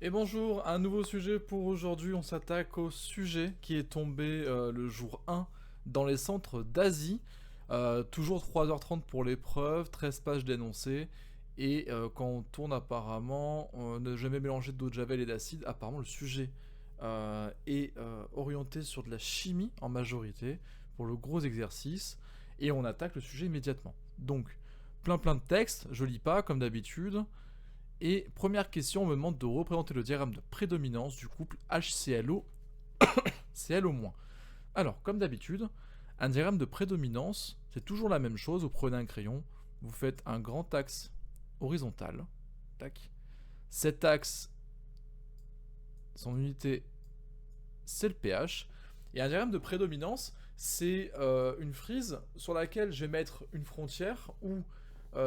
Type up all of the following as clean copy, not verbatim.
Et bonjour, un nouveau sujet pour aujourd'hui. On s'attaque au sujet qui est tombé le jour 1 dans les centres d'Asie. Toujours 3h30 pour l'épreuve, 13 pages d'énoncés. Et quand on tourne apparemment, ne jamais mélanger d'eau de javel et d'acide. Apparemment le sujet est orienté sur de la chimie en majorité pour le gros exercice. Et on attaque le sujet immédiatement. Donc plein de textes, je lis pas comme d'habitude. Et première question, on me demande de représenter le diagramme de prédominance du couple HClO ClO-. Alors, comme d'habitude, un diagramme de prédominance, c'est toujours la même chose. Vous prenez un crayon, vous faites un grand axe horizontal. Tac. Cet axe, son unité, c'est le pH. Et un diagramme de prédominance, c'est une frise sur laquelle je vais mettre une frontière où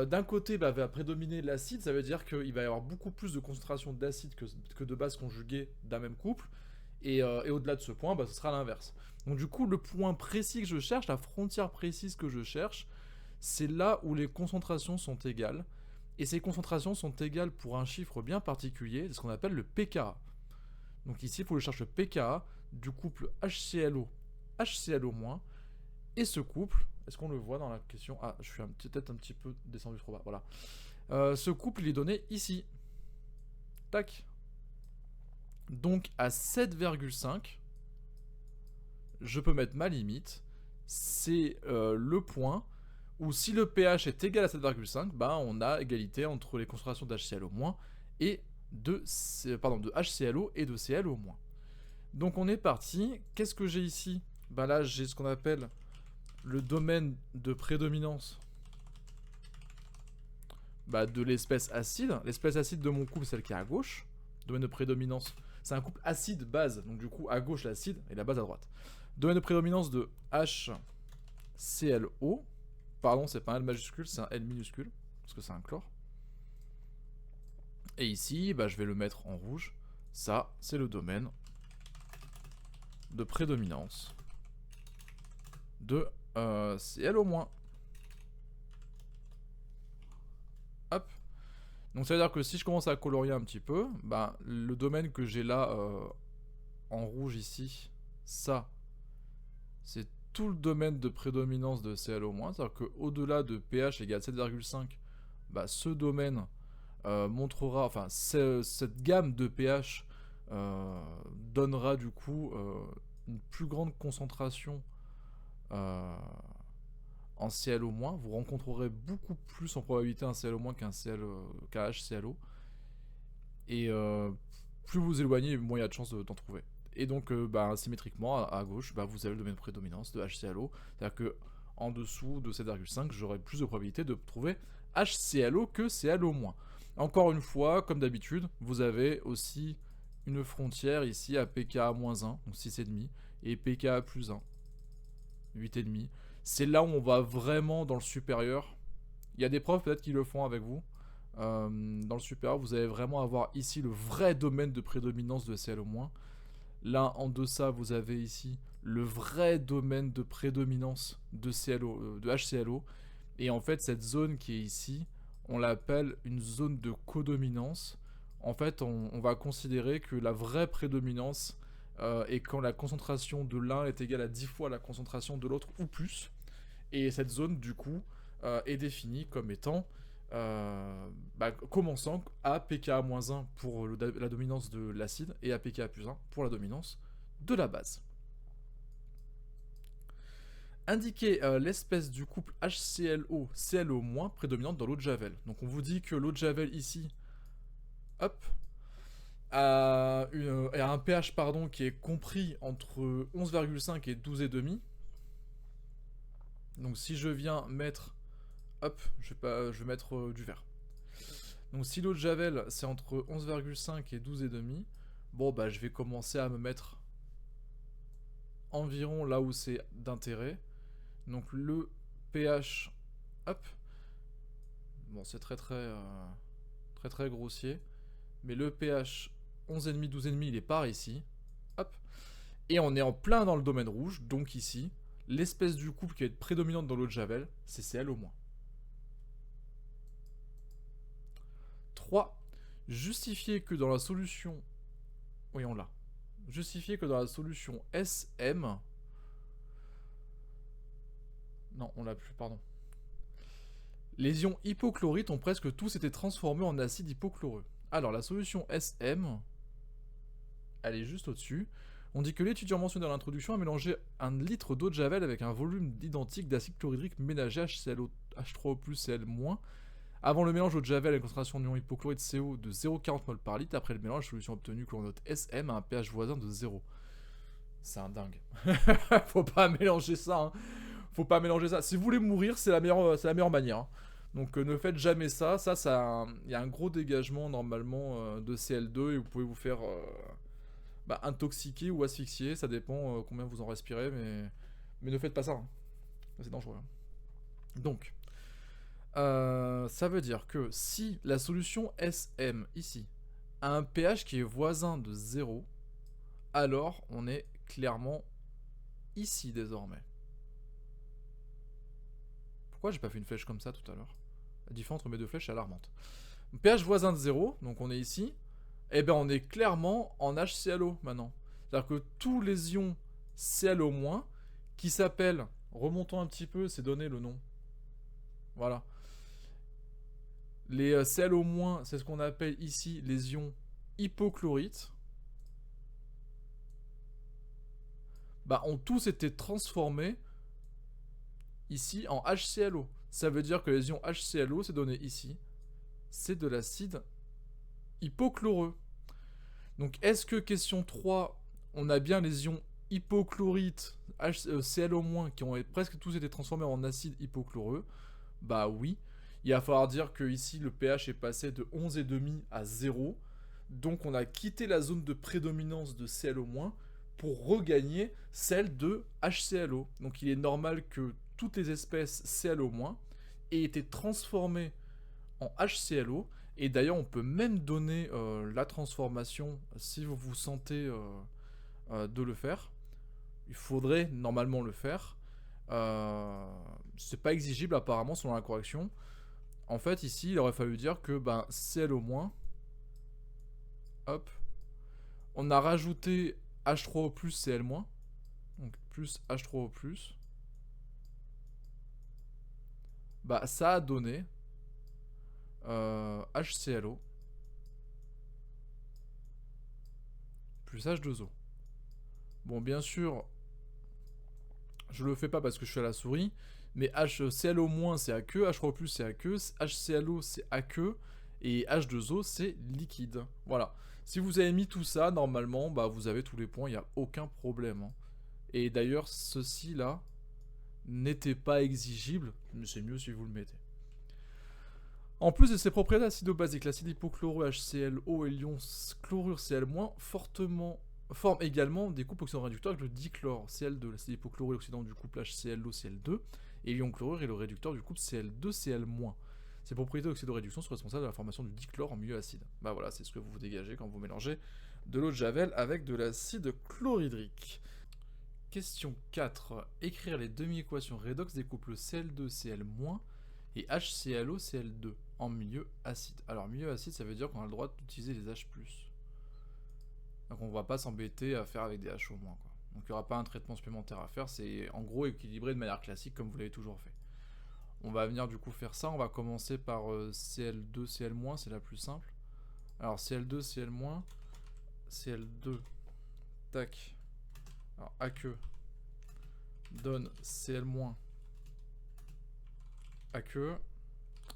d'un côté va prédominer l'acide, ça veut dire qu'il va y avoir beaucoup plus de concentration d'acide que de base conjuguée d'un même couple, et au-delà de ce point, ce sera l'inverse. Donc du coup, le point précis que je cherche, la frontière précise que je cherche, c'est là où les concentrations sont égales, et ces concentrations sont égales pour un chiffre bien particulier, c'est ce qu'on appelle le pKa. Donc ici, il faut que je cherche le pKa du couple HClO-, et ce couple, est-ce qu'on le voit dans la question? Ah, je suis peut-être un petit peu descendu trop bas, voilà. Ce couple, il est donné ici. Tac. Donc à 7,5, je peux mettre ma limite. C'est le point où si le pH est égal à 7,5, on a égalité entre les concentrations d'HClO- et de HClO et de ClO-. Donc on est parti. Qu'est-ce que j'ai ici? Là, j'ai ce qu'on appelle le domaine de prédominance de l'espèce acide. L'espèce acide de mon couple, celle qui est à gauche. Domaine de prédominance, c'est un couple acide-base, donc du coup à gauche l'acide et la base à droite. Domaine de prédominance de HClO. Pardon, c'est pas un L majuscule, c'est un L minuscule, parce que c'est un chlore. Et ici, je vais le mettre en rouge. Ça, c'est le domaine de prédominance de ClO-. Hop. Donc ça veut dire que si je commence à colorier un petit peu, le domaine que j'ai là en rouge ici, ça, c'est tout le domaine de prédominance de ClO-. C'est-à-dire qu'au-delà de pH égale 7,5, ce domaine montrera, enfin cette gamme de pH donnera du coup une plus grande concentration en ClO-. Vous rencontrerez beaucoup plus en probabilité un ClO- qu'un HClO. Et plus vous éloignez, moins il y a de chances d'en trouver. Et donc, symétriquement, à gauche, vous avez le domaine de prédominance de HClO. C'est-à-dire que en dessous de 7,5, j'aurai plus de probabilité de trouver HClO que ClO-. Encore une fois, comme d'habitude, vous avez aussi une frontière ici à pKa-1, donc 6,5, et pKa plus 1, 8,5. C'est là où on va vraiment dans le supérieur. Il y a des profs peut-être qui le font avec vous. Dans le supérieur, vous allez vraiment avoir ici le vrai domaine de prédominance de ClO-. Là, en deçà, vous avez ici le vrai domaine de prédominance de HClO. Et en fait, cette zone qui est ici, on l'appelle une zone de codominance. En fait, on va considérer que la vraie prédominance est quand la concentration de l'un est égale à 10 fois la concentration de l'autre ou plus. Et cette zone, du coup, est définie comme étant commençant à pKa-1 pour la dominance de l'acide et à pKa plus 1 pour la dominance de la base. Indiquer l'espèce du couple HClO-ClO- prédominante dans l'eau de Javel. Donc on vous dit que l'eau de Javel ici, hop, a un pH qui est compris entre 11,5 et 12,5. Donc si je viens mettre, hop, je vais mettre du vert. Donc si l'eau de Javel c'est entre 11,5 et 12,5, je vais commencer à me mettre environ là où c'est d'intérêt. Donc le pH, hop, c'est très grossier, mais le pH 11,5, 12,5 il est par ici, hop, et on est en plein dans le domaine rouge, donc ici, l'espèce du couple qui va être prédominante dans l'eau de Javel, c'est Cl au moins. 3. Justifier que dans la solution... Oui, on l'a. Justifier que dans la solution SM... Non, on l'a plus, pardon. Les ions hypochlorites ont presque tous été transformés en acide hypochloreux. Alors, la solution SM... Elle est juste au-dessus. On dit que l'étudiant mentionné dans l'introduction a mélangé 1 litre d'eau de javel avec un volume identique d'acide chlorhydrique ménagé HClO, H3O+, Cl-. Avant le mélange d'eau de javel avec concentration d'ion hypochlorite CO de 0,40 mol par litre, après le mélange, la solution obtenue que l'on note SM a un pH voisin de 0. C'est un dingue. Faut pas mélanger ça, hein. Faut pas mélanger ça. Si vous voulez mourir, c'est la meilleure manière, hein. Donc ne faites jamais ça. Il y a un gros dégagement normalement de Cl2 et vous pouvez vous faire intoxiquer ou asphyxier. Ça dépend combien vous en respirez, mais ne faites pas ça, hein. C'est dangereux, hein. Donc, ça veut dire que si la solution SM, ici, a un pH qui est voisin de 0, alors on est clairement ici désormais. Pourquoi j'ai pas fait une flèche comme ça tout à l'heure? La différence entre mes deux flèches est alarmante. pH voisin de 0, donc on est ici. Et bien on est clairement en HClO maintenant. C'est-à-dire que tous les ions ClO- qui s'appellent, remontons un petit peu, c'est donné le nom. Voilà. Les ClO-, c'est ce qu'on appelle ici les ions hypochlorites. Ont tous été transformés ici en HClO. Ça veut dire que les ions HClO, c'est donné ici, c'est de l'acide hypochloreux. Donc est-ce que question 3, on a bien les ions hypochlorites, ClO-, qui ont presque tous été transformés en acide hypochloreux? Bah oui. Il va falloir dire que ici le pH est passé de 11,5 à 0. Donc on a quitté la zone de prédominance de ClO- pour regagner celle de HClO. Donc il est normal que toutes les espèces ClO- aient été transformées en HClO. Et d'ailleurs on peut même donner la transformation si vous vous sentez de le faire. Il faudrait normalement le faire. C'est pas exigible apparemment selon la correction. En fait ici il aurait fallu dire que ClO-, hop, on a rajouté H3O+, Cl-, donc plus H3O+, ça a donné HClO plus H2O. Bon, bien sûr, je le fais pas parce que je suis à la souris, mais HClO- c'est aqueux, H3O+, c'est aqueux, HClO c'est aqueux, et H2O c'est liquide. Voilà. Si vous avez mis tout ça, normalement, vous avez tous les points, il n'y a aucun problème, hein. Et d'ailleurs, ceci là n'était pas exigible, mais c'est mieux si vous le mettez. En plus de ses propriétés acido-basiques, l'acide hypochloreux HClO et l'ion chlorure Cl- forment également des couples oxydoréducteurs avec le dichlore Cl2. L'acide hypochloreux est l'oxydant du couple HClO-Cl2 et l'ion chlorure est le réducteur du couple Cl2-Cl-. Ces propriétés oxydoréduction sont responsables de la formation du dichlore en milieu acide. Voilà, c'est ce que vous dégagez quand vous mélangez de l'eau de javel avec de l'acide chlorhydrique. Question 4. Écrire les demi-équations redox des couples Cl2-Cl- et HClO-Cl2 en milieu acide. Alors milieu acide, ça veut dire qu'on a le droit d'utiliser les H+. Donc on va pas s'embêter à faire avec des H au moins, quoi. Donc il n'y aura pas un traitement supplémentaire à faire, c'est en gros équilibré de manière classique comme vous l'avez toujours fait. On va venir du coup faire ça, on va commencer par Cl2, Cl-, c'est la plus simple. Alors Cl2, Cl-, Cl2, tac, alors aqueux donne Cl- aqueux.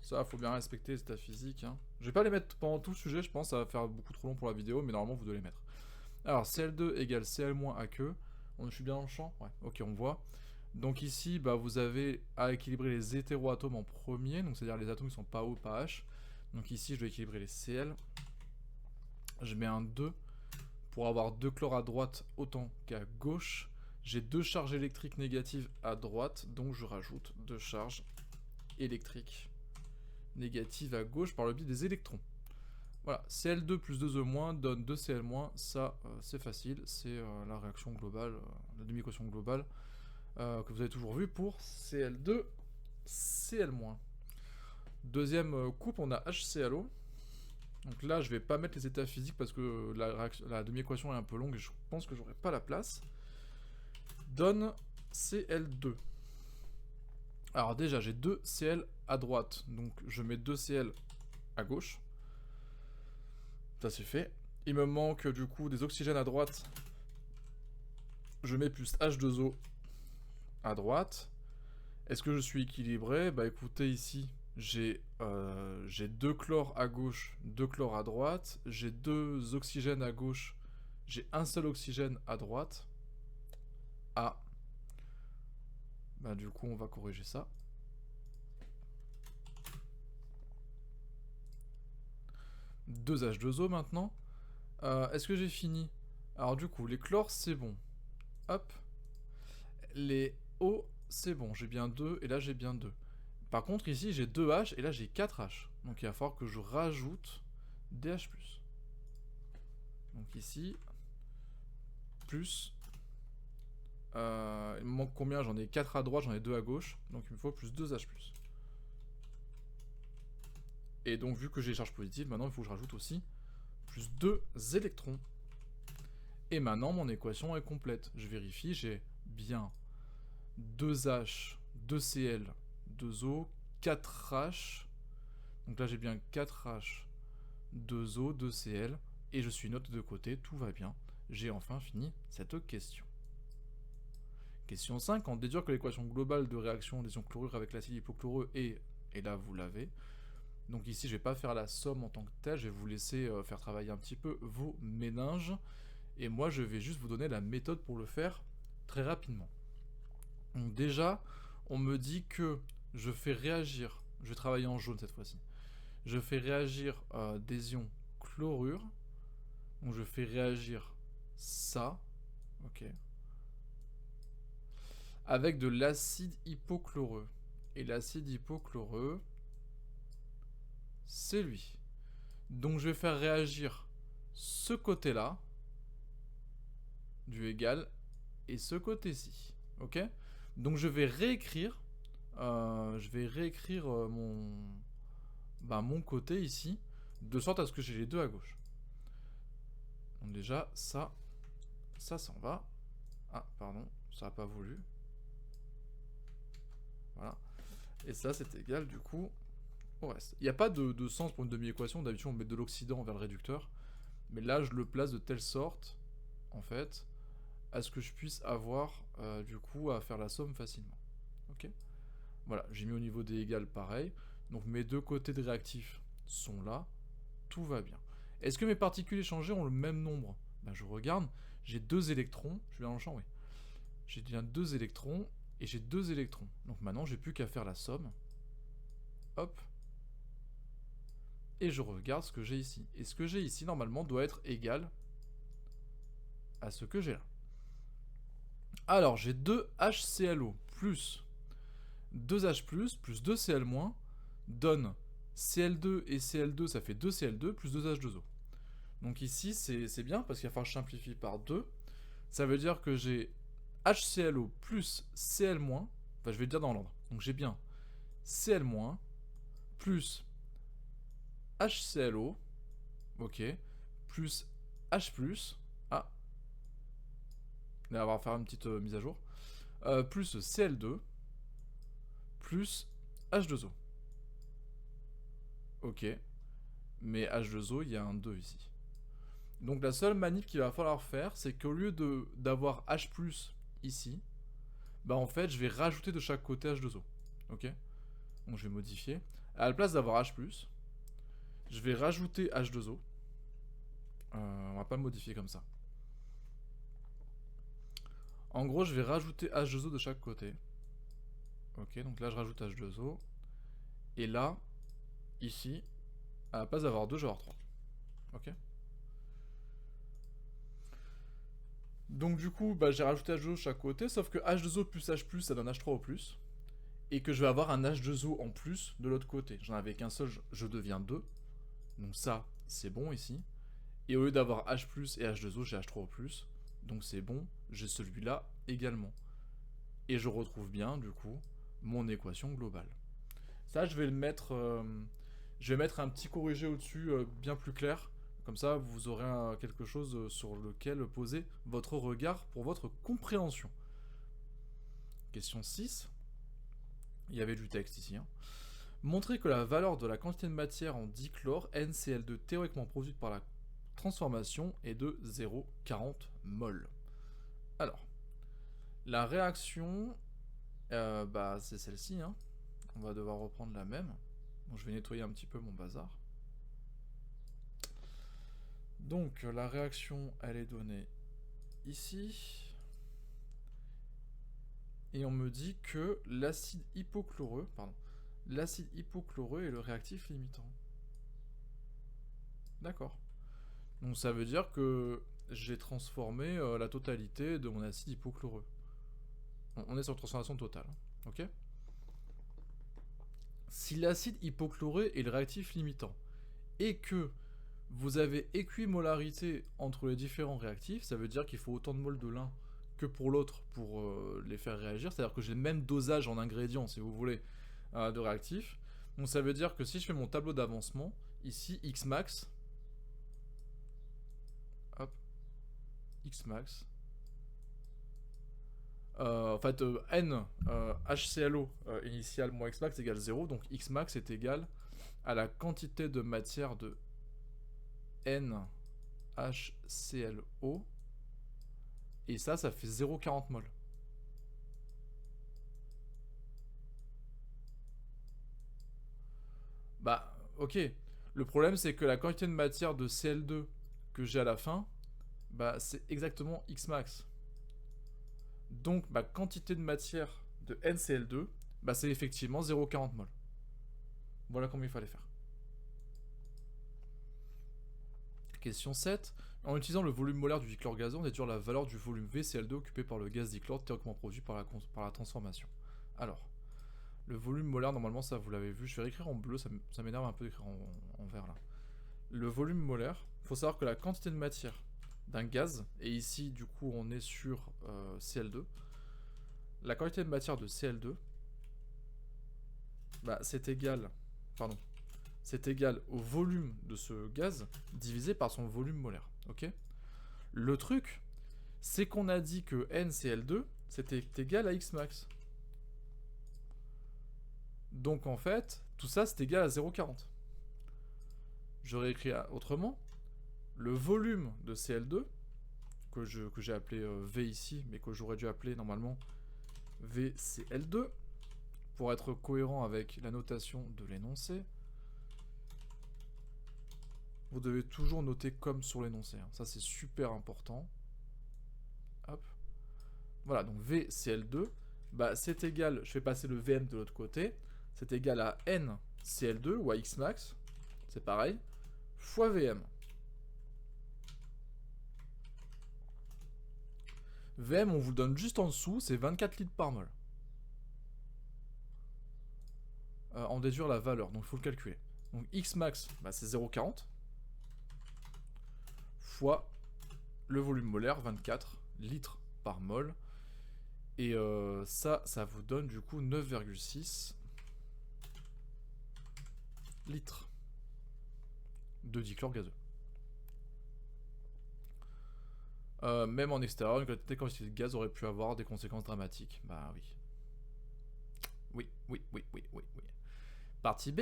Ça, faut bien respecter l'état physique, hein. Je vais pas les mettre pendant tout le sujet, je pense, ça va faire beaucoup trop long pour la vidéo, mais normalement vous devez les mettre. Alors, Cl2 égale Cl- aqueux. Je suis bien dans le champ? Ouais, ok, on voit. Donc ici, vous avez à équilibrer les hétéroatomes en premier, donc c'est-à-dire les atomes qui sont pas O, pas H. Donc ici, je dois équilibrer les Cl. Je mets un 2 pour avoir 2 chlores à droite autant qu'à gauche. J'ai 2 charges électriques négatives à droite, donc je rajoute 2 charges électriques négatives à gauche par le biais des électrons. Voilà, Cl2 plus 2E- donne 2Cl-, ça c'est facile, c'est la réaction globale, la demi-équation globale que vous avez toujours vue pour Cl2, Cl-. Deuxième couple, on a HClO. Donc là, je vais pas mettre les états physiques parce que la demi-équation est un peu longue et je pense que j'aurai pas la place. Donne Cl2. Alors déjà, j'ai 2 Cl à droite, donc je mets 2 Cl à gauche. Ça c'est fait. Il me manque du coup des oxygènes à droite. Je mets plus H2O à droite. Est-ce que je suis équilibré? Bah écoutez, ici, j'ai 2 chlores à gauche, 2 chlores à droite. J'ai 2 oxygènes à gauche. J'ai un seul oxygène à droite. Ah. Bah du coup, on va corriger ça. Deux H2O maintenant. Est-ce que j'ai fini? Alors du coup, les chlores, c'est bon. Hop. Les O, c'est bon. J'ai bien 2 et là, j'ai bien 2. Par contre, ici, j'ai 2 H et là, j'ai 4 H. Donc il va falloir que je rajoute des H+. Donc ici, plus... il me manque combien? J'en ai 4 à droite, j'en ai 2 à gauche. Donc il me faut plus 2 H+. Et donc vu que j'ai charge positive, maintenant il faut que je rajoute aussi plus 2 électrons. Et maintenant mon équation est complète. Je vérifie, j'ai bien 2H, 2Cl, 2O, 4H. Donc là j'ai bien 4H, 2O, 2Cl. Et je suis note de côté, tout va bien. J'ai enfin fini cette question. Question 5, en déduire que l'équation globale de réaction des ions chlorure avec l'acide hypochloreux est, et là vous l'avez. Donc ici je vais pas faire la somme en tant que telle, je vais vous laisser faire travailler un petit peu vos méninges. Et moi je vais juste vous donner la méthode pour le faire très rapidement. Donc déjà, on me dit que je fais réagir, je vais travailler en jaune cette fois-ci, je fais réagir des ions chlorure, donc je fais réagir ça, ok, avec de l'acide hypochloreux. Et l'acide hypochloreux, c'est lui. Donc je vais faire réagir ce côté-là, du égal, et ce côté-ci, ok. Donc je vais réécrire mon côté ici, de sorte à ce que j'ai les deux à gauche. Donc déjà, ça s'en va. Ah, pardon, ça n'a pas voulu. Voilà. Et ça, c'est égal, du coup, au reste. Il n'y a pas de sens pour une demi-équation. D'habitude, on met de l'oxydant vers le réducteur. Mais là, je le place de telle sorte, en fait, à ce que je puisse avoir, du coup, à faire la somme facilement. Ok. Voilà, j'ai mis au niveau des égales pareil. Donc mes deux côtés de réactifs sont là. Tout va bien. Est-ce que mes particules échangées ont le même nombre? Ben, je regarde. J'ai 2 électrons. Je suis dans le champ, oui. J'ai bien 2 électrons et j'ai 2 électrons. Donc maintenant, j'ai plus qu'à faire la somme. Hop. Et je regarde ce que j'ai ici. Et ce que j'ai ici, normalement, doit être égal à ce que j'ai là. Alors, j'ai 2 HClO plus 2H+, plus 2Cl-, donne Cl2 et Cl2, ça fait 2Cl2 plus 2H2O. Donc ici, c'est bien, parce qu'il va falloir que je simplifie par 2. Ça veut dire que j'ai HClO plus Cl-, enfin je vais le dire dans l'ordre. Donc j'ai bien Cl- plus HClO, ok, plus H+, ah, là on va faire une petite mise à jour, plus Cl2, plus H2O. Ok, mais H2O, il y a un 2 ici. Donc la seule manip qu'il va falloir faire, c'est qu'au lieu d'avoir H+, ici, bah en fait, je vais rajouter de chaque côté H2O. Ok. Donc je vais modifier. À la place d'avoir H+, je vais rajouter H2O. On va pas le modifier comme ça. En gros, je vais rajouter H2O de chaque côté. Ok, donc là, je rajoute H2O. Et là, ici, à la place d'avoir 2, je vais avoir 3. Ok. Donc du coup, bah, j'ai rajouté H2O de chaque côté, sauf que H2O plus H+, ça donne H3O+. Et que je vais avoir un H2O en plus de l'autre côté. J'en avais qu'un seul, je deviens 2. Donc ça, c'est bon ici. Et au lieu d'avoir H+, et H2O, j'ai H3O+. Donc c'est bon, j'ai celui-là également. Et je retrouve bien, du coup, mon équation globale. Ça, je vais le mettre Je vais mettre un petit corrigé au-dessus bien plus clair. Comme ça, vous aurez quelque chose sur lequel poser votre regard pour votre compréhension. Question 6. Il y avait du texte ici. Hein. Montrer que la valeur de la quantité de matière en dichlore NCl2 théoriquement produite par la transformation est de 0,40 mol. Alors, la réaction, c'est celle-ci. Hein. On va devoir reprendre la même. Bon, je vais nettoyer un petit peu mon bazar. Donc, la réaction, elle est donnée ici. Et on me dit que l'acide hypochloreux, est le réactif limitant. D'accord. Donc ça veut dire que j'ai transformé la totalité de mon acide hypochloreux. On est sur une transformation totale. Ok. Si l'acide hypochloré est le réactif limitant et que vous avez équimolarité entre les différents réactifs, ça veut dire qu'il faut autant de moles de l'un que pour l'autre pour les faire réagir. C'est-à-dire que j'ai le même dosage en ingrédients, si vous voulez, de réactifs. Donc ça veut dire que si je fais mon tableau d'avancement, ici, Xmax, hop, Xmax, N HClO initial moins Xmax égale 0, donc Xmax est égal à la quantité de matière de N HClO, et ça fait 0,40 mol. Bah, ok. Le problème, c'est que la quantité de matière de Cl2 que j'ai à la fin, bah, c'est exactement Xmax. Donc, ma quantité de matière de NCl2, bah, c'est effectivement 0,40 mol. Voilà combien il fallait faire. Question 7. En utilisant le volume molaire du dichlore gazeux, on déduit la valeur du volume VCl2 occupé par le gaz dichlore théoriquement produit par la transformation. Alors, le volume molaire, normalement, ça vous l'avez vu. Je vais réécrire en bleu, ça m'énerve un peu d'écrire en vert là. Le volume molaire, il faut savoir que la quantité de matière d'un gaz, et ici, du coup, on est sur Cl2, la quantité de matière de Cl2, bah, c'est égal au volume de ce gaz divisé par son volume molaire. Ok. Le truc, c'est qu'on a dit que NCl2, c'était égal à Xmax. Donc en fait, tout ça, c'est égal à 0,40. Je réécris autrement. Le volume de Cl2, que j'ai appelé V ici, mais que j'aurais dû appeler normalement VCl2, pour être cohérent avec la notation de l'énoncé. Vous devez toujours noter comme sur l'énoncé. Hein. Ça, c'est super important. Hop. Voilà, donc VCl2, bah, c'est égal, je fais passer le Vm de l'autre côté, c'est égal à NCl2, ou à Xmax, c'est pareil, fois Vm. Vm, on vous le donne juste en dessous, c'est 24 litres par mol. En déduire la valeur, donc il faut le calculer. Donc Xmax, bah, c'est 0,40, fois le volume molaire, 24 litres par mol. Et ça vous donne du coup 9,6 litres de dichlore gazeux. Même en extérieur, une quantité de gaz aurait pu avoir des conséquences dramatiques. Bah oui. Oui. Partie B.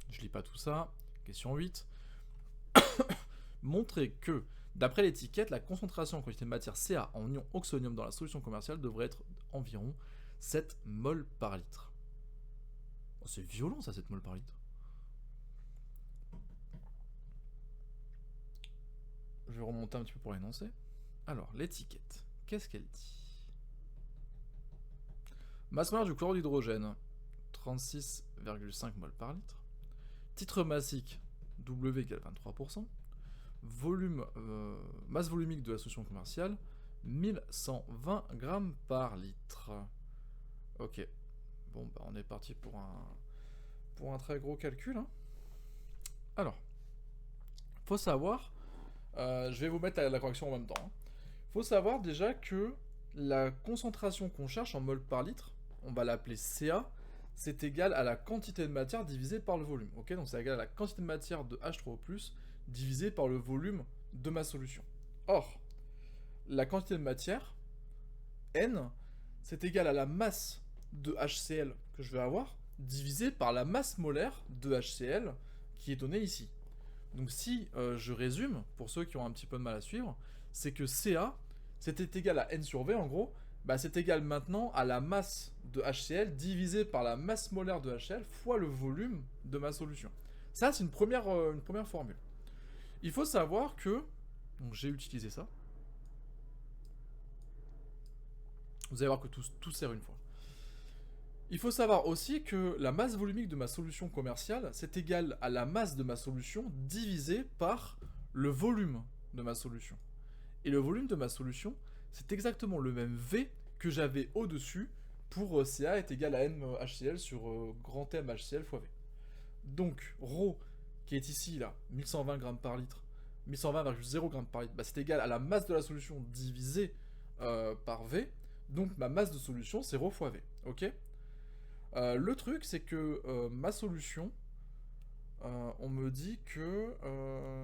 Je lis pas tout ça. Question 8. Montrer que, d'après l'étiquette, la concentration en quantité de matière Ca en ion oxonium dans la solution commerciale devrait être environ 7 mol par litre. Oh, c'est violent ça, 7 mol par litre. Je vais remonter un petit peu pour l'énoncer. Alors, l'étiquette, qu'est-ce qu'elle dit? Masse molaire du chlorure d'hydrogène, 36,5 mol par litre. Titre massique, W égale 23%. Volume, masse volumique de la solution commerciale, 1120 grammes par litre. Ok. Bon, bah on est parti pour un très gros calcul. Hein. Alors, faut savoir, je vais vous mettre la correction en même temps. Hein. Faut savoir déjà que la concentration qu'on cherche en mol par litre, on va l'appeler Ca, c'est égal à la quantité de matière divisée par le volume. Ok, donc c'est égal à la quantité de matière de H3O+, divisé par le volume de ma solution. Or, la quantité de matière, N, c'est égal à la masse de HCl que je vais avoir, divisé par la masse molaire de HCl qui est donnée ici. Donc si je résume, pour ceux qui ont un petit peu de mal à suivre, c'est que Ca, c'était égal à N sur V en gros, bah c'est égal maintenant à la masse de HCl divisé par la masse molaire de HCl fois le volume de ma solution. Ça, c'est une première formule. Il faut savoir que... Donc j'ai utilisé ça. Vous allez voir que tout sert une fois. Il faut savoir aussi que la masse volumique de ma solution commerciale, c'est égal à la masse de ma solution divisée par le volume de ma solution. Et le volume de ma solution, c'est exactement le même V que j'avais au-dessus pour Ca est égal à MHCl sur grand M HCl fois V. Donc, ρ, qui est ici, là, 1120 grammes par litre, 1120,0 grammes par litre, bah, c'est égal à la masse de la solution divisée par V. Donc, ma masse de solution, c'est ρ fois V. Ok. Le truc, c'est que ma solution, on me dit que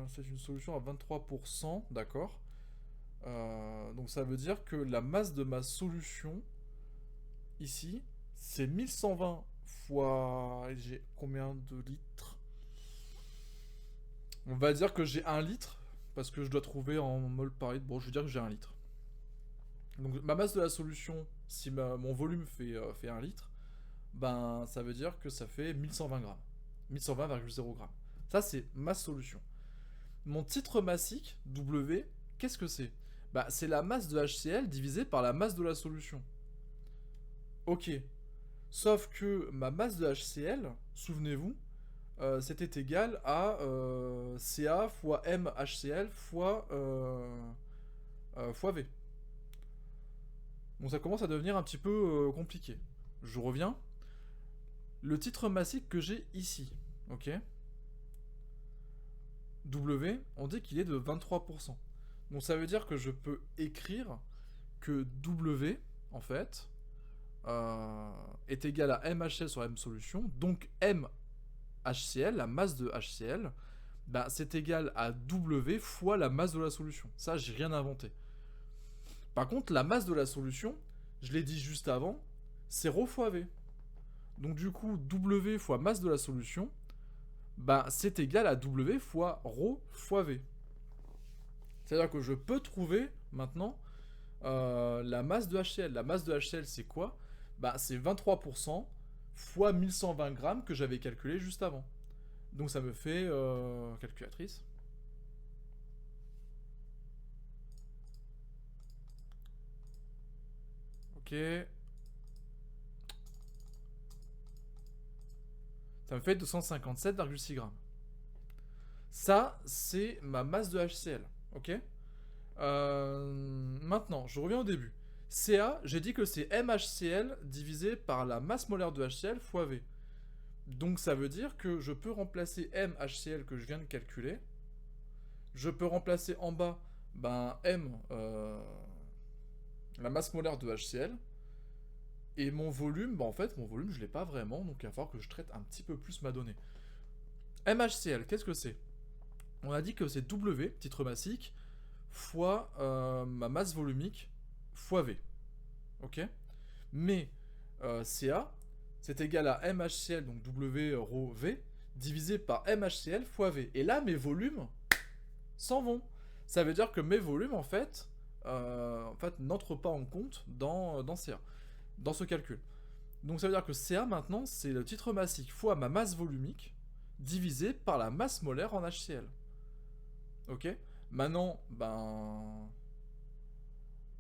c'est une solution à 23%, d'accord. Donc ça veut dire que la masse de ma solution, ici, c'est 1120 fois... J'ai combien de litres? On va dire que j'ai 1 litre, parce que je dois trouver en mol par litre. Bon, je veux dire que j'ai 1 litre. Donc ma masse de la solution, si mon volume fait 1 litre, ben ça veut dire que ça fait 1120 grammes. 1120,0 grammes. Ça, c'est ma solution. Mon titre massique, W, qu'est-ce que c'est? Bah, c'est la masse de HCl divisée par la masse de la solution. Ok. Sauf que ma masse de HCl, souvenez-vous, c'était égal à Ca fois MHCl fois V. Donc ça commence à devenir un petit peu compliqué. Je reviens. Le titre massique que j'ai ici, ok, W, on dit qu'il est de 23%. Donc ça veut dire que je peux écrire que W, en fait, est égal à MHCl sur M solution. Donc MHCl, la masse de HCl, bah, c'est égal à W fois la masse de la solution. Ça, j'ai rien inventé. Par contre, la masse de la solution, je l'ai dit juste avant, c'est ρ fois V. Donc du coup, W fois masse de la solution, bah, c'est égal à W fois ρ fois V. C'est-à-dire que je peux trouver maintenant la masse de HCl. La masse de HCl, c'est quoi? Bah, c'est 23% fois 1120 grammes que j'avais calculé juste avant. Donc ça me fait... calculatrice. Ok. Ça me fait 257,6 grammes. Ça, c'est ma masse de HCl. Ok. Maintenant, je reviens au début. Ca, j'ai dit que c'est MHCl divisé par la masse molaire de HCl fois V. Donc ça veut dire que je peux remplacer MHCl que je viens de calculer. Je peux remplacer en bas ben, M, la masse molaire de HCl. Et mon volume, bah en fait, mon volume, je l'ai pas vraiment, donc il va falloir que je traite un petit peu plus ma donnée. MHCl, qu'est-ce que c'est? On a dit que c'est W, titre massique, fois ma masse volumique, fois V. Ok. Mais Ca, c'est égal à MHCl, donc W ρ V, divisé par MHCl fois V. Et là, mes volumes s'en vont. Ça veut dire que mes volumes, en fait n'entrent pas en compte dans Ca. Dans ce calcul. Donc ça veut dire que Ca maintenant c'est le titre massique fois ma masse volumique divisé par la masse molaire en HCl. Ok. Maintenant, ben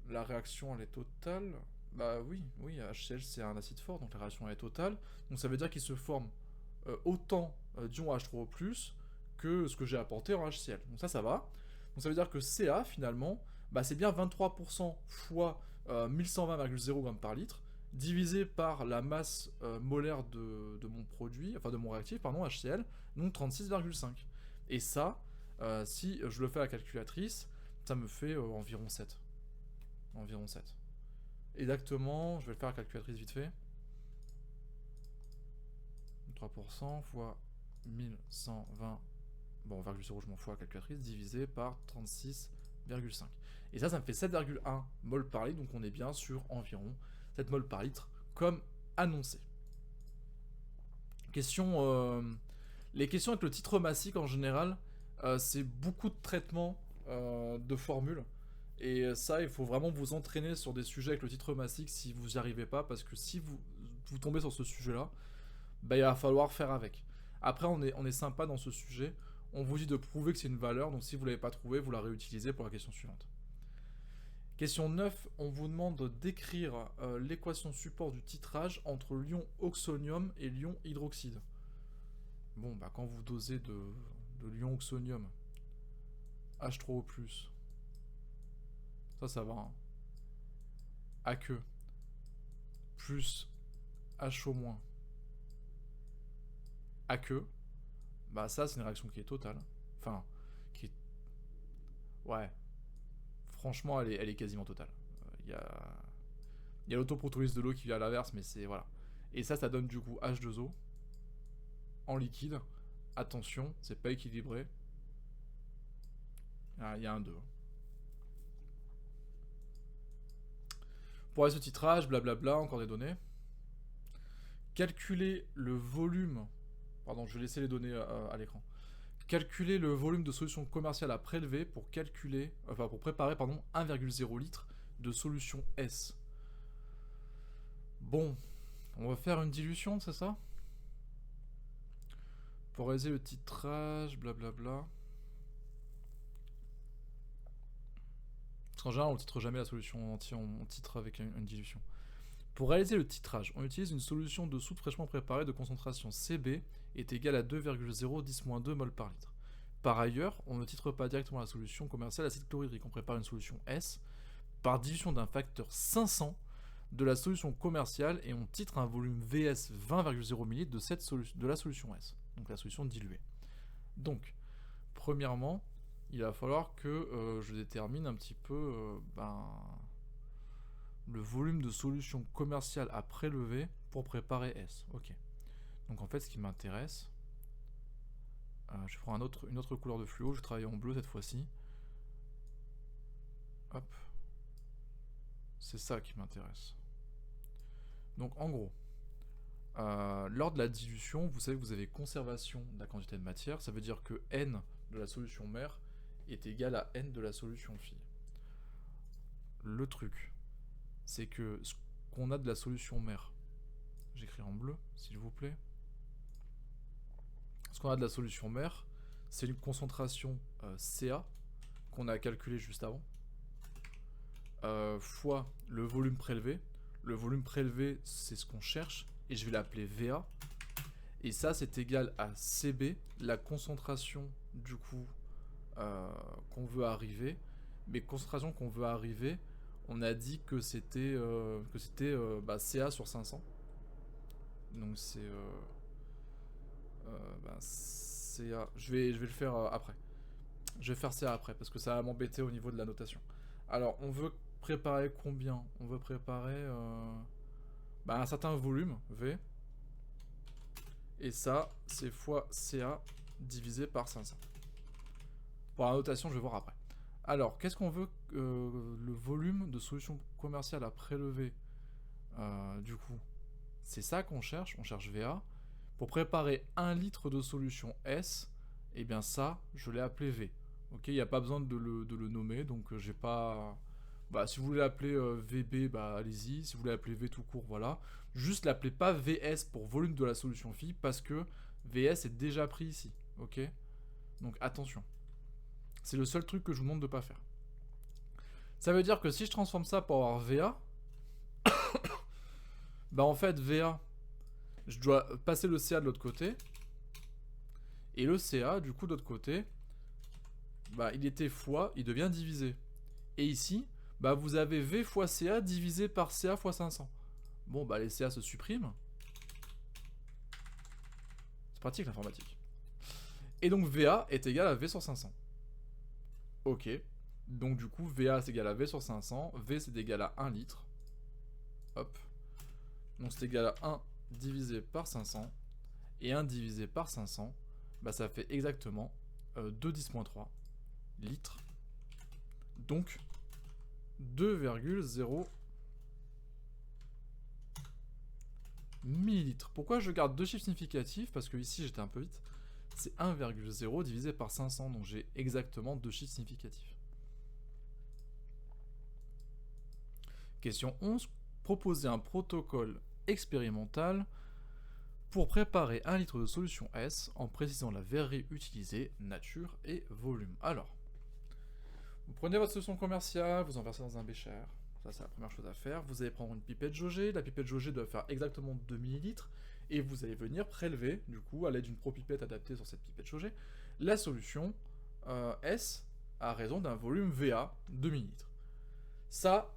la réaction elle est totale. Bah oui, HCl c'est un acide fort donc la réaction elle est totale. Donc ça veut dire qu'il se forme autant d'ions H3O+ que ce que j'ai apporté en HCl. Donc ça va. Donc ça veut dire que Ca finalement, bah, c'est bien 23% fois 1120,0 grammes par litre divisé par la masse molaire de mon produit, enfin de mon réactif, pardon, HCl, donc 36,5. Et ça, si je le fais à la calculatrice, ça me fait environ 7. Environ 7. Exactement, je vais le faire à la calculatrice vite fait. 3% fois 1120, bon, 0,0 je m'en fous à la calculatrice, divisé par 36,5. Et ça me fait 7,1 mol par litre, donc on est bien sur environ 7 mol par litre, comme annoncé. Les questions avec le titre massique en général, c'est beaucoup de traitements de formules. Et ça, il faut vraiment vous entraîner sur des sujets avec le titre massique si vous n'y arrivez pas, parce que si vous tombez sur ce sujet-là, bah, il va falloir faire avec. Après, on est sympa dans ce sujet. On vous dit de prouver que c'est une valeur, donc si vous ne l'avez pas trouvé, vous la réutilisez pour la question suivante. Question 9, on vous demande d'écrire l'équation support du titrage entre l'ion oxonium et l'ion hydroxyde. Bon, bah quand vous dosez de l'ion oxonium, H3O+, ça va, hein. Aqueux, plus HO-, aqueux, bah ça c'est une réaction qui est totale. Enfin, qui est... Ouais. Franchement, elle est quasiment totale. Il y a l'autoprotolyse de l'eau qui vient à l'inverse, mais c'est... Voilà. Et ça donne du coup H2O en liquide. Attention, c'est pas équilibré. Ah, il y a un 2. Pour aller ce titrage, blablabla, encore des données. Calculer le volume... Pardon, je vais laisser les données à l'écran. Calculer le volume de solution commerciale à prélever pour préparer 1,0 litre de solution S. Bon, on va faire une dilution, c'est ça? Pour réaliser le titrage, blablabla. Parce qu'en général, on ne titre jamais la solution entière, on titre avec une dilution. Pour réaliser le titrage, on utilise une solution de soude fraîchement préparée de concentration Cb est égale à 2,010-2 mol par litre. Par ailleurs, on ne titre pas directement la solution commerciale acide chlorhydrique, on prépare une solution S par dilution d'un facteur 500 de la solution commerciale et on titre un volume VS 20,0 ml de la solution S, donc la solution diluée. Donc, premièrement, il va falloir que je détermine un petit peu le volume de solution commerciale à prélever pour préparer S. Ok. Donc en fait, ce qui m'intéresse, je prends une autre couleur de fluo, je travaille en bleu cette fois-ci. Hop. C'est ça qui m'intéresse. Donc en gros, lors de la dilution, vous savez que vous avez conservation de la quantité de matière, ça veut dire que N de la solution mère est égal à N de la solution fille. Le truc, c'est que ce qu'on a de la solution mère, j'écris en bleu, s'il vous plaît. Ce qu'on a de la solution mère, c'est une concentration Ca qu'on a calculé juste avant, fois le volume prélevé. Le volume prélevé, c'est ce qu'on cherche, et je vais l'appeler VA. Et ça, c'est égal à Cb, la concentration du coup qu'on veut arriver. Mais concentration qu'on veut arriver, on a dit que c'était Ca sur 500. Donc c'est Ca. Je vais le faire après. Je vais faire Ca après parce que ça va m'embêter au niveau de la notation. Alors on veut préparer combien? On veut préparer un certain volume V. Et ça c'est fois Ca divisé par 500. Pour la notation, je vais voir après. Alors, qu'est-ce qu'on veut le volume de solution commerciale à prélever du coup, c'est ça qu'on cherche. On cherche VA. Pour préparer 1 litre de solution S, et bien ça, je l'ai appelé V. Ok, il n'y a pas besoin de le nommer, donc j'ai pas... si vous voulez l'appeler VB, allez-y. Si vous voulez l'appeler V tout court, voilà. Juste l'appelez pas VS pour volume de la solution phi, parce que VS est déjà pris ici. Ok, donc attention. C'est le seul truc que je vous demande de ne pas faire. Ça veut dire que si je transforme ça pour avoir VA, en fait VA, je dois passer le CA de l'autre côté. Et le CA, du coup, de l'autre côté, il était fois, il devient divisé. Et ici, vous avez V fois CA divisé par CA fois 500. Bon, les CA se suppriment. C'est pratique l'informatique. Et donc VA est égal à V sur 500. Ok, donc du coup, VA c'est égal à V sur 500, V c'est égal à 1 litre. Hop. Donc c'est égal à 1 divisé par 500. Et 1 divisé par 500, bah ça fait exactement 2 10-3 litres. Donc 2,0 millilitres. Pourquoi je garde deux chiffres significatifs? Parce que ici j'étais un peu vite. C'est 1,0 divisé par 500, donc j'ai exactement deux chiffres significatifs. Question 11. Proposer un protocole expérimental pour préparer 1 litre de solution S en précisant la verrerie utilisée, nature et volume. Alors, vous prenez votre solution commerciale, vous en versez dans un bécher. Ça, c'est la première chose à faire. Vous allez prendre une pipette jaugée. La pipette jaugée doit faire exactement 2 ml. Et vous allez venir prélever, du coup, à l'aide d'une propipette adaptée sur cette pipette jaugée, la solution S à raison d'un volume VA 2 ml. Ça,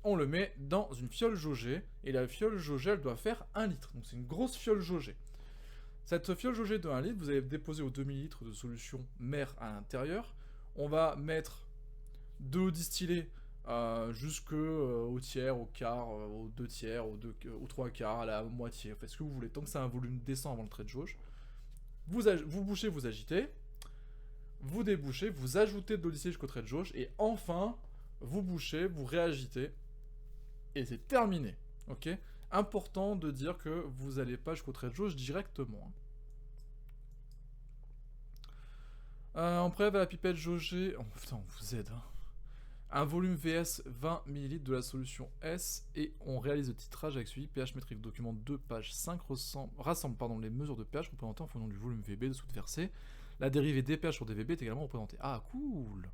on le met dans une fiole jaugée. Et la fiole jaugée, elle doit faire 1 litre. Donc c'est une grosse fiole jaugée. Cette fiole jaugée de 1 litre, vous allez déposer aux 2 ml de solution mère à l'intérieur. On va mettre de l'eau distillée jusqu'au tiers, au quart, aux 2 tiers, aux 3 quarts, à la moitié. Faites ce que vous voulez, tant que c'est un volume décent avant le trait de jauge. Vous bouchez, vous agitez. Vous débouchez, vous ajoutez de l'eau distillée jusqu'au trait de jauge. Et enfin, vous bouchez, vous réagitez. Et c'est terminé. Ok ? Important de dire que vous n'allez pas jusqu'au trait de jauge directement. On prélève à la pipette jaugée. Oh putain, on vous aide. Hein. Un volume VS 20 ml de la solution S et on réalise le titrage avec suivi pH métrique. Document 2, page 5 rassemble les mesures de pH représentées en fonction du volume VB dessous de versé. La dérivée des pH sur DVB est également représentée. Ah, cool.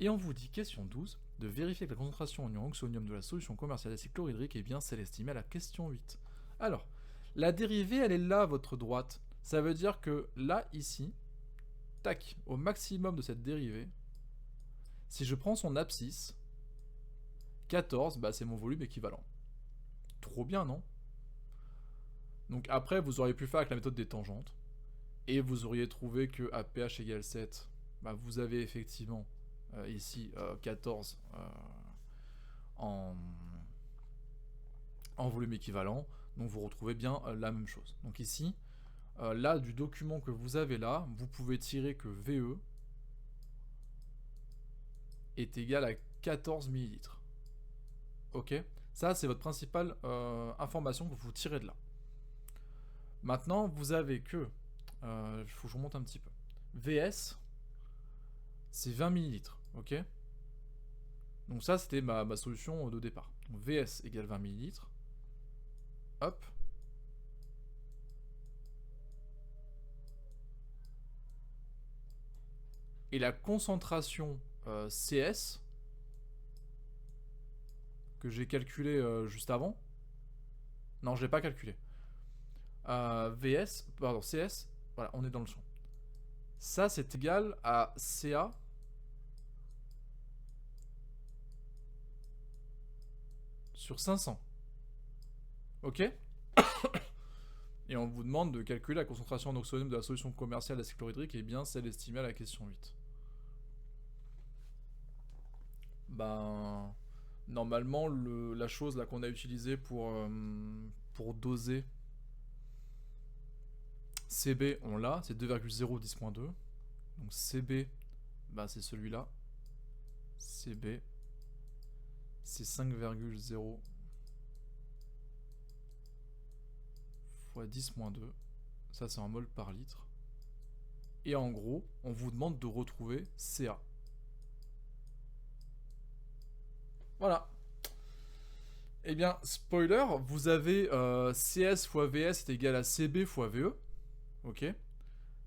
Et on vous dit, question 12, de vérifier que la concentration en ion oxonium de la solution commerciale d'acide chlorhydrique est bien celle estimée à la question 8. Alors, la dérivée, elle est là à votre droite. Ça veut dire que là, ici, tac, au maximum de cette dérivée, si je prends son abscisse, 14, bah c'est mon volume équivalent. Trop bien, non? Donc après, vous auriez pu faire avec la méthode des tangentes, et vous auriez trouvé que à pH égale 7, bah vous avez effectivement ici 14 en volume équivalent, donc vous retrouvez bien la même chose. Donc ici, là, du document que vous avez là, vous pouvez tirer que VE est égal à 14 ml. Ok? Ça, c'est votre principale information que vous tirez de là. Maintenant, vous avez que... Il faut que je remonte un petit peu. VS, c'est 20 ml. Ok? Donc ça, c'était ma solution de départ. Donc VS égale 20 ml. Hop. Et la concentration CS, que j'ai calculé juste avant. Non, je l'ai pas calculé. CS, voilà, on est dans le champ. Ça, c'est égal à CA sur 500. Ok? Et on vous demande de calculer la concentration en oxonium de la solution commerciale d'acide chlorhydrique et bien celle estimée à la question 8. Ben... Normalement, la chose là qu'on a utilisée pour doser CB, on l'a, c'est 2,0 10.2. Donc CB, ben c'est celui-là. CB, c'est 5,0 fois 10-2. Ça, c'est en mol par litre. Et en gros, on vous demande de retrouver CA. Voilà. Eh bien, spoiler, vous avez CS fois VS est égal à CB fois VE. Ok.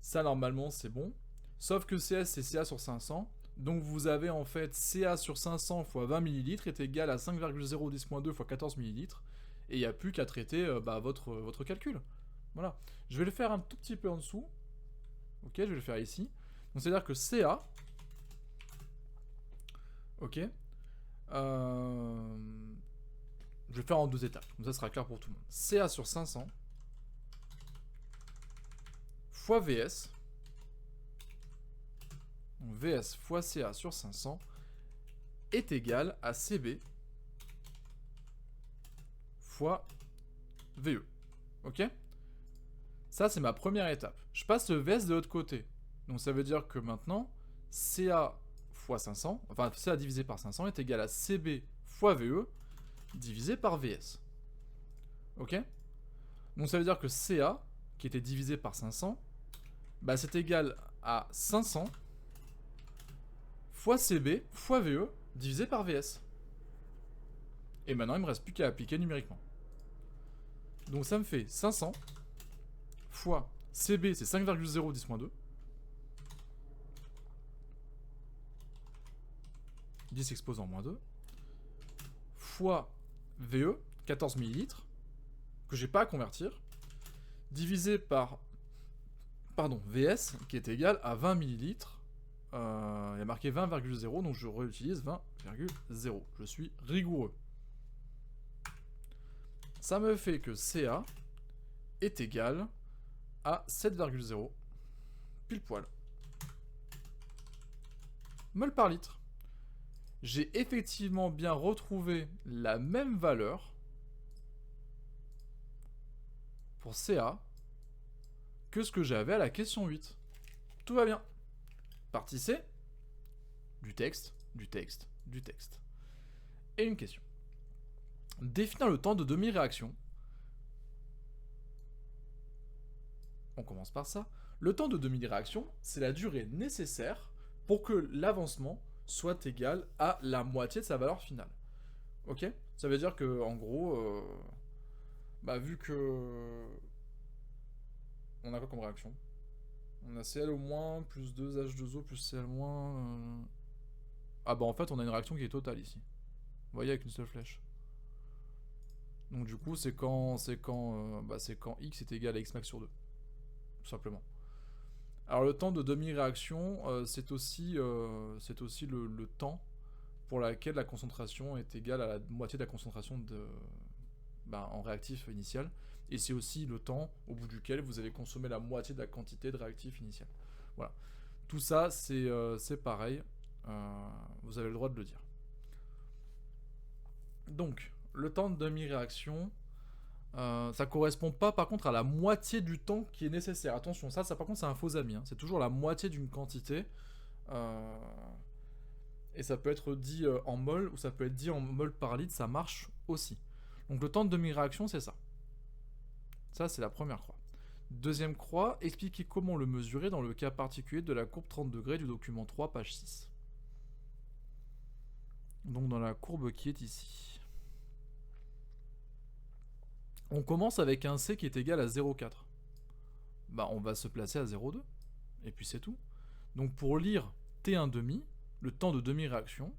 Ça, normalement, c'est bon. Sauf que CS, c'est CA sur 500. Donc, vous avez en fait CA sur 500 fois 20 ml est égal à 5,0 10.2 fois 14 ml. Et il n'y a plus qu'à traiter votre calcul. Voilà. Je vais le faire un tout petit peu en dessous. Ok, je vais le faire ici. Donc, c'est-à-dire que CA... Ok. Je vais le faire en 2 étapes, comme ça sera clair pour tout le monde. CA sur 500 fois VS. Donc VS fois CA sur 500 est égal à CB fois VE. Ok? Ça, c'est ma première étape. Je passe le VS de l'autre côté. Donc ça veut dire que maintenant, CA fois 500, enfin CA divisé par 500 est égal à CB fois VE divisé par VS. Ok? Donc ça veut dire que CA, qui était divisé par 500, bah c'est égal à 500 fois CB fois VE divisé par VS. Et maintenant, il me reste plus qu'à appliquer numériquement. Donc ça me fait 500 fois CB, c'est 5,0 10-2. 10 exposant moins 2. Fois VE, 14 ml, que j'ai pas à convertir, divisé par VS, qui est égal à 20 ml. Il y a marqué 20,0, donc je réutilise 20,0. Je suis rigoureux. Ça me fait que CA est égal à 7,0 pile poil mol par litre. J'ai effectivement bien retrouvé la même valeur pour CA que ce que j'avais à la question 8. Tout va bien. Partie C, du texte, du texte, du texte. Et une question. Définir le temps de demi-réaction. On commence par ça. Le temps de demi-réaction, c'est la durée nécessaire pour que l'avancement soit égal à la moitié de sa valeur finale. Ok? Ça veut dire que, en gros, vu que... On a quoi comme réaction? On a Cl au moins, plus 2 H2O, plus Cl moins... Ah bah en fait, on a une réaction qui est totale ici. Vous voyez, avec une seule flèche. Donc du coup, c'est quand x est égal à x max sur 2. Tout simplement. Alors le temps de demi-réaction, c'est aussi le temps pour lequel la concentration est égale à la moitié de la concentration en réactif initial. Et c'est aussi le temps au bout duquel vous allez consommer la moitié de la quantité de réactif initial. Voilà. Tout ça, c'est pareil. Vous avez le droit de le dire. Donc, le temps de demi-réaction, ça correspond pas par contre à la moitié du temps qui est nécessaire. Attention, ça par contre c'est un faux ami, hein. C'est toujours la moitié d'une quantité. Et ça peut être dit en mol ou ça peut être dit en mol par litre, ça marche aussi. Donc le temps de demi-réaction, c'est ça. Ça, c'est la première croix. Deuxième croix, expliquer comment le mesurer dans le cas particulier de la courbe 30 degrés du document 3, page 6. Donc dans la courbe qui est ici. On commence avec un C qui est égal à 0,4. Bah on va se placer à 0,2. Et puis c'est tout. Donc pour lire T1,5, le temps de demi-réaction,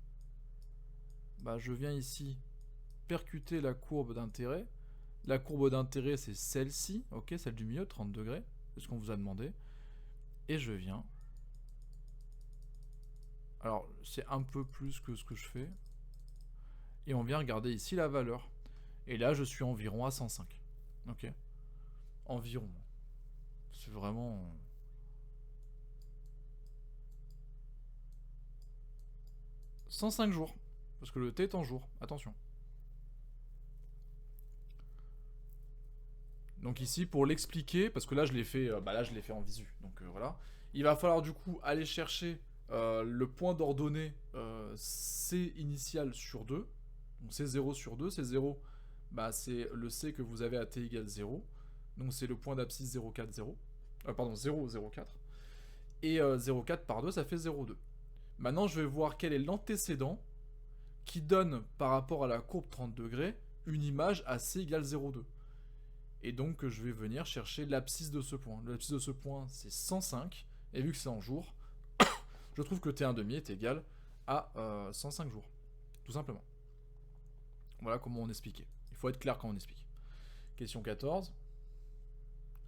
bah je viens ici percuter la courbe d'intérêt. La courbe d'intérêt c'est celle-ci, ok, celle du milieu, 30 degrés, c'est ce qu'on vous a demandé. Et je viens... Alors c'est un peu plus que ce que je fais. Et on vient regarder ici la valeur. Et là, je suis environ à 105. Ok. Environ. C'est vraiment... 105 jours. Parce que le T est en jour. Attention. Donc ici, pour l'expliquer, parce que là, je l'ai fait, en visu. Donc voilà. Il va falloir du coup aller chercher le point d'ordonnée C initial sur 2. Donc c'est 0 sur 2. C'est 0... c'est le C que vous avez à t égale 0. Donc c'est le point d'abscisse 0,4, 0. 0, 0,4. Et 0,4 par 2, ça fait 0,2. Maintenant, je vais voir quel est l'antécédent qui donne, par rapport à la courbe 30 degrés, une image à C égale 0,2. Et donc, je vais venir chercher l'abscisse de ce point. L'abscisse de ce point, c'est 105. Et vu que c'est en jours, je trouve que T1,5 est égal à 105 jours. Tout simplement. Voilà comment on expliquait. Il faut être clair quand on explique. Question 14.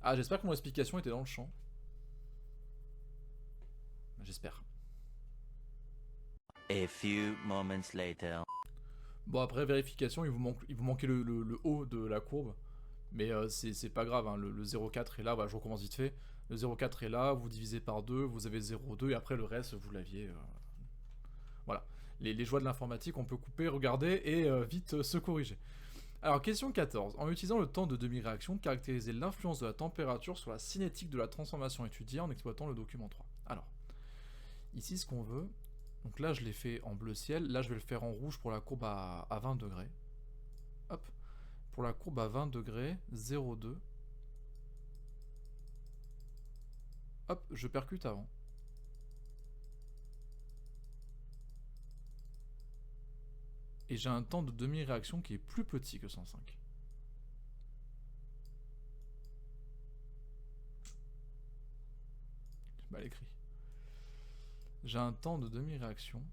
Ah, j'espère que mon explication était dans le champ. J'espère. A few moments later. Bon, après vérification, il vous manquait le haut de la courbe. Mais c'est pas grave, hein. Le 0,4 est là. Voilà, je recommence vite fait. Le 0,4 est là, vous divisez par 2, vous avez 0,2. Et après, le reste, vous l'aviez... Voilà. Les joies de l'informatique, on peut couper, regarder et vite se corriger. Alors, question 14. En utilisant le temps de demi-réaction, caractériser l'influence de la température sur la cinétique de la transformation étudiée en exploitant le document 3. Alors, ici, ce qu'on veut... Donc là, je l'ai fait en bleu ciel. Là, je vais le faire en rouge pour la courbe à 20 degrés. Hop. Pour la courbe à 20 degrés, 0,2. Hop, je percute avant. Et j'ai un temps de demi-réaction qui est plus petit que 105. J'ai mal écrit. J'ai un temps de demi-réaction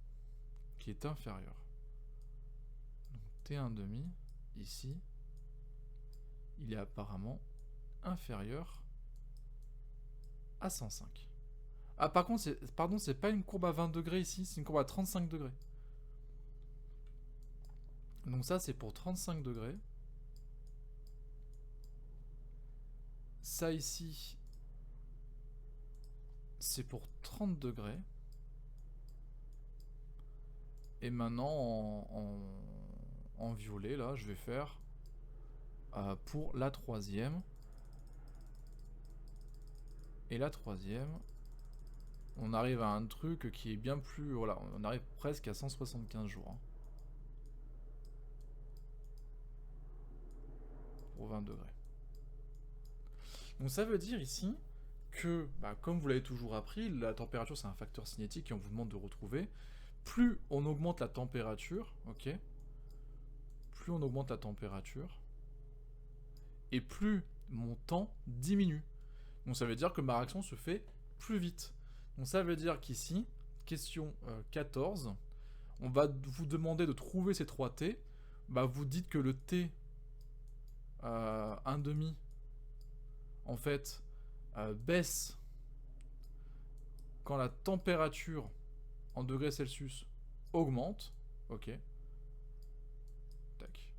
qui est inférieur. Donc T1,5, ici, il est apparemment inférieur à 105. Ah, par contre, pardon, c'est pas une courbe à 20 degrés ici, c'est une courbe à 35 degrés. Donc ça, c'est pour 35 degrés. Ça ici, c'est pour 30 degrés. Et maintenant, en violet, là, je vais faire pour la troisième. Et la troisième, on arrive à un truc qui est bien plus... Voilà, on arrive presque à 175 jours. Hein. Pour 20 degrés. Donc ça veut dire ici que, comme vous l'avez toujours appris, la température c'est un facteur cinétique et on vous demande de retrouver. Plus on augmente la température, ok, plus on augmente la température, et plus mon temps diminue. Donc ça veut dire que ma réaction se fait plus vite. Donc ça veut dire qu'ici, question 14, on va vous demander de trouver ces 3 T. Vous dites que le T 1,5 en fait baisse quand la température en degrés Celsius augmente. Ok. Tac.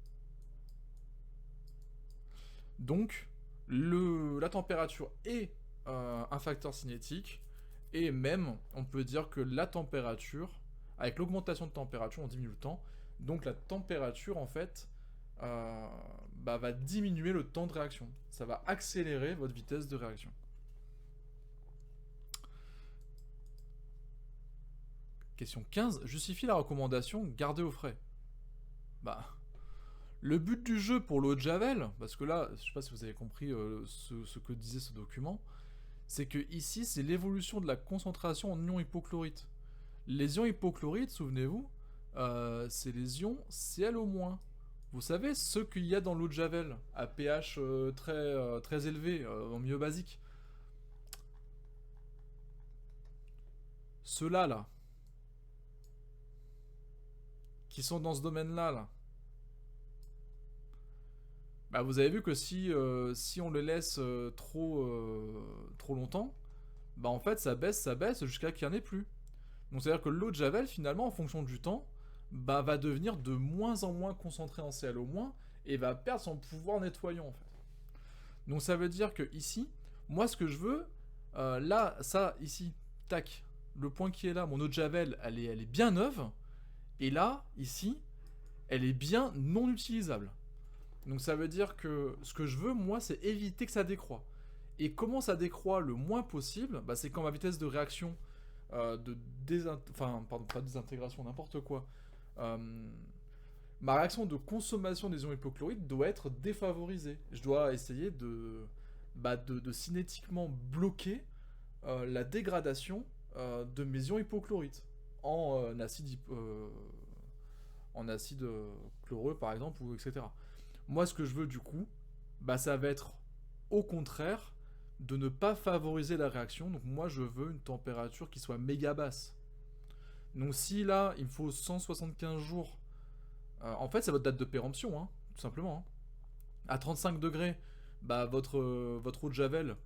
Donc, la température est un facteur cinétique. Et même, on peut dire que la température, avec l'augmentation de température, on diminue le temps. Donc la température, en fait, va diminuer le temps de réaction. Ça va accélérer votre vitesse de réaction. Question 15. Justifie la recommandation garder au frais. Le but du jeu pour l'eau de Javel, parce que là, je sais pas si vous avez compris ce que disait ce document, c'est que ici, c'est l'évolution de la concentration en ions hypochlorites. Les ions hypochlorites, souvenez-vous, c'est les ions Cl-. Vous savez, ceux qu'il y a dans l'eau de Javel, à pH très élevé, en milieu basique. Ceux-là, là, qui sont dans ce domaine-là, vous avez vu que si on les laisse trop longtemps, en fait, ça baisse jusqu'à qu'il n'y en ait plus. Donc, c'est-à-dire que l'eau de Javel, finalement, en fonction du temps, va devenir de moins en moins concentrée en Cl- et va perdre son pouvoir nettoyant, en fait. Donc, ça veut dire que ici, moi, ce que je veux, là, ça, ici, tac, le point qui est là, mon eau de Javel, elle est bien neuve, et là, ici, elle est bien non utilisable. Donc ça veut dire que ce que je veux, moi, c'est éviter que ça décroît. Et comment ça décroît le moins possible, c'est quand ma vitesse de réaction pas désintégration, n'importe quoi. Ma réaction de consommation des ions hypochlorites doit être défavorisée. Je dois essayer de cinétiquement bloquer la dégradation de mes ions hypochlorites en acide chloreux, par exemple, ou etc. Moi, ce que je veux, du coup, ça va être, au contraire, de ne pas favoriser la réaction. Donc moi, je veux une température qui soit méga basse. Donc si là, il me faut 175 jours, en fait, c'est votre date de péremption, hein, tout simplement. Hein. À 35 degrés, votre eau de Javel,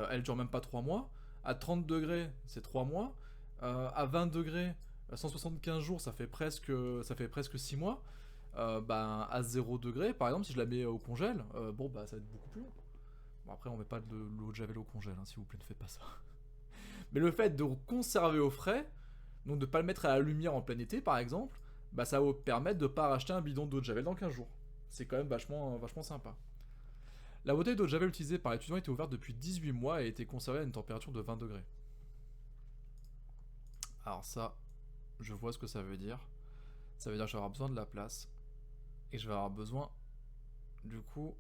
elle dure même pas 3 mois. À 30 degrés, c'est 3 mois. À 20 degrés, 175 jours, ça fait presque 6 mois. À 0 degré, par exemple, si je la mets au congèle, ça va être beaucoup plus long. Bon, après, on met pas de l'eau de Javel au congèle, hein, s'il vous plaît, ne faites pas ça. Mais le fait de conserver au frais, donc de ne pas le mettre à la lumière en plein été, par exemple, ça va vous permettre de ne pas racheter un bidon d'eau de Javel dans 15 jours. C'est quand même vachement sympa. La bouteille d'eau de Javel utilisée par l'étudiant était ouverte depuis 18 mois et a été conservée à une température de 20 degrés. Alors ça, je vois ce que ça veut dire. Ça veut dire que je vais avoir besoin de la place. Et je vais avoir besoin, du coup,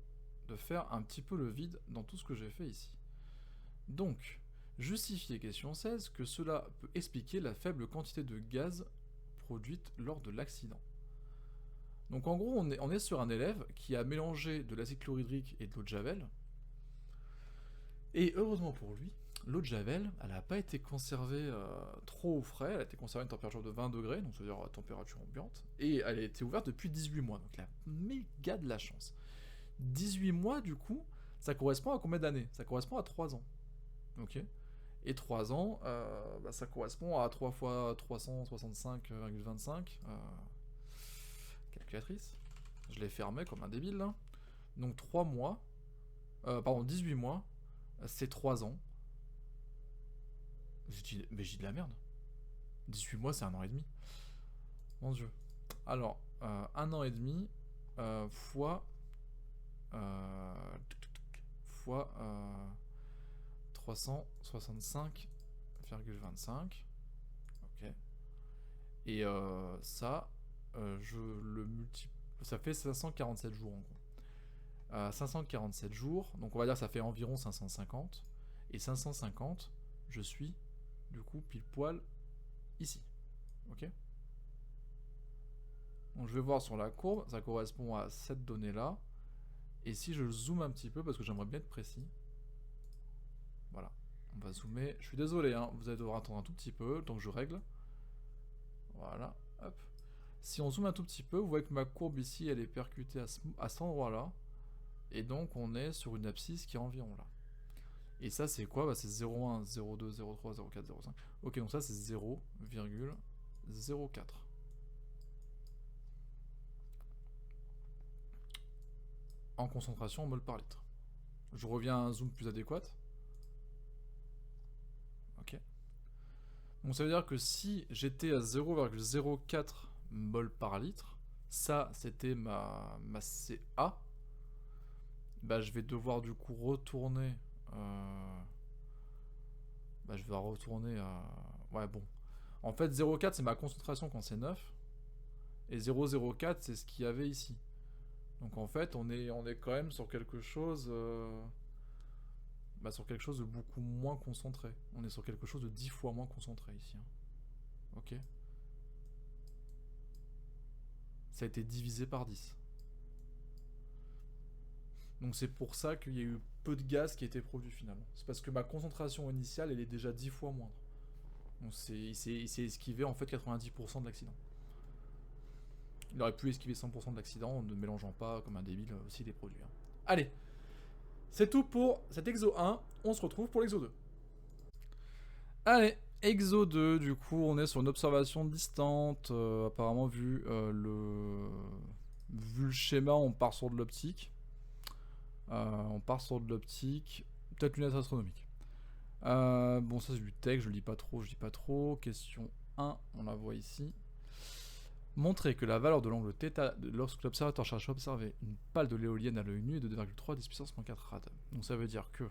de faire un petit peu le vide dans tout ce que j'ai fait ici. Donc, justifier question 16 que cela peut expliquer la faible quantité de gaz produite lors de l'accident. Donc en gros, on est sur un élève qui a mélangé de l'acide chlorhydrique et de l'eau de Javel. Et heureusement pour lui, l'eau de Javel, elle n'a pas été conservée trop au frais, elle a été conservée à une température de 20 degrés, donc c'est-à-dire à température ambiante, et elle a été ouverte depuis 18 mois, donc il a méga de la chance. 18 mois, du coup, ça correspond à combien d'années? Ça correspond à 3 ans. Ok. Et 3 ans, ça correspond à 3 fois 365,25. Calculatrice. Je l'ai fermé comme un débile là. Donc 3 mois, 18 mois, c'est 3 ans. Mais j'ai de la merde. 18 mois, c'est 1 an et demi. Mon dieu. Alors, 1 an et demi fois fois 365,25. Ok. Et ça, je le multiplie. Ça fait 547 jours en gros. 547 jours, donc on va dire que ça fait environ 550. Et 550, je suis du coup pile poil ici. Ok. Donc je vais voir sur la courbe, ça correspond à cette donnée là. Et si je zoome un petit peu, parce que j'aimerais bien être précis. Voilà, on va zoomer. Je suis désolé, hein, vous allez devoir attendre un tout petit peu, donc je règle. Voilà, hop. Si on zoome un tout petit peu, vous voyez que ma courbe ici, elle est percutée à cet endroit-là. Et donc on est sur une abscisse qui est environ là. Et ça c'est quoi? C'est 0,1, 0,2, 0,3, 0,4, 0,5. Ok, donc ça c'est 0,04. En concentration en mol par litre. Je reviens à un zoom plus adéquat. Ok. Donc ça veut dire que si j'étais à 0,04 mol par litre, ça c'était ma CA, bah je vais devoir du coup retourner je vais retourner à... Ouais bon. En fait 0,4 c'est ma concentration quand c'est 9. Et 0,04 c'est ce qu'il y avait ici. Donc en fait on est quand même sur quelque chose... sur quelque chose de beaucoup moins concentré. On est sur quelque chose de 10 fois moins concentré ici. Hein. Ok. Ça a été divisé par 10. Donc c'est pour ça qu'il y a eu peu de gaz qui a été produit finalement. C'est parce que ma concentration initiale elle est déjà 10 fois moindre. Donc il s'est esquivé en fait 90% de l'accident. Il aurait pu esquiver 100% de l'accident en ne mélangeant pas comme un débile aussi les produits. Hein. Allez, c'est tout pour cet exo 1. On se retrouve pour l'exo 2. Allez, exo 2, du coup on est sur une observation distante. Apparemment vu le schéma on part sur de l'optique. Peut-être lunettes astronomiques. Bon, ça c'est du texte, je lis pas trop. Question 1, on la voit ici. Montrer que la valeur de l'angle θ lorsque l'observateur cherche à observer une pale de l'éolienne à l'œil nu est de 2,3 10 puissance -4 rad. Donc ça veut dire que,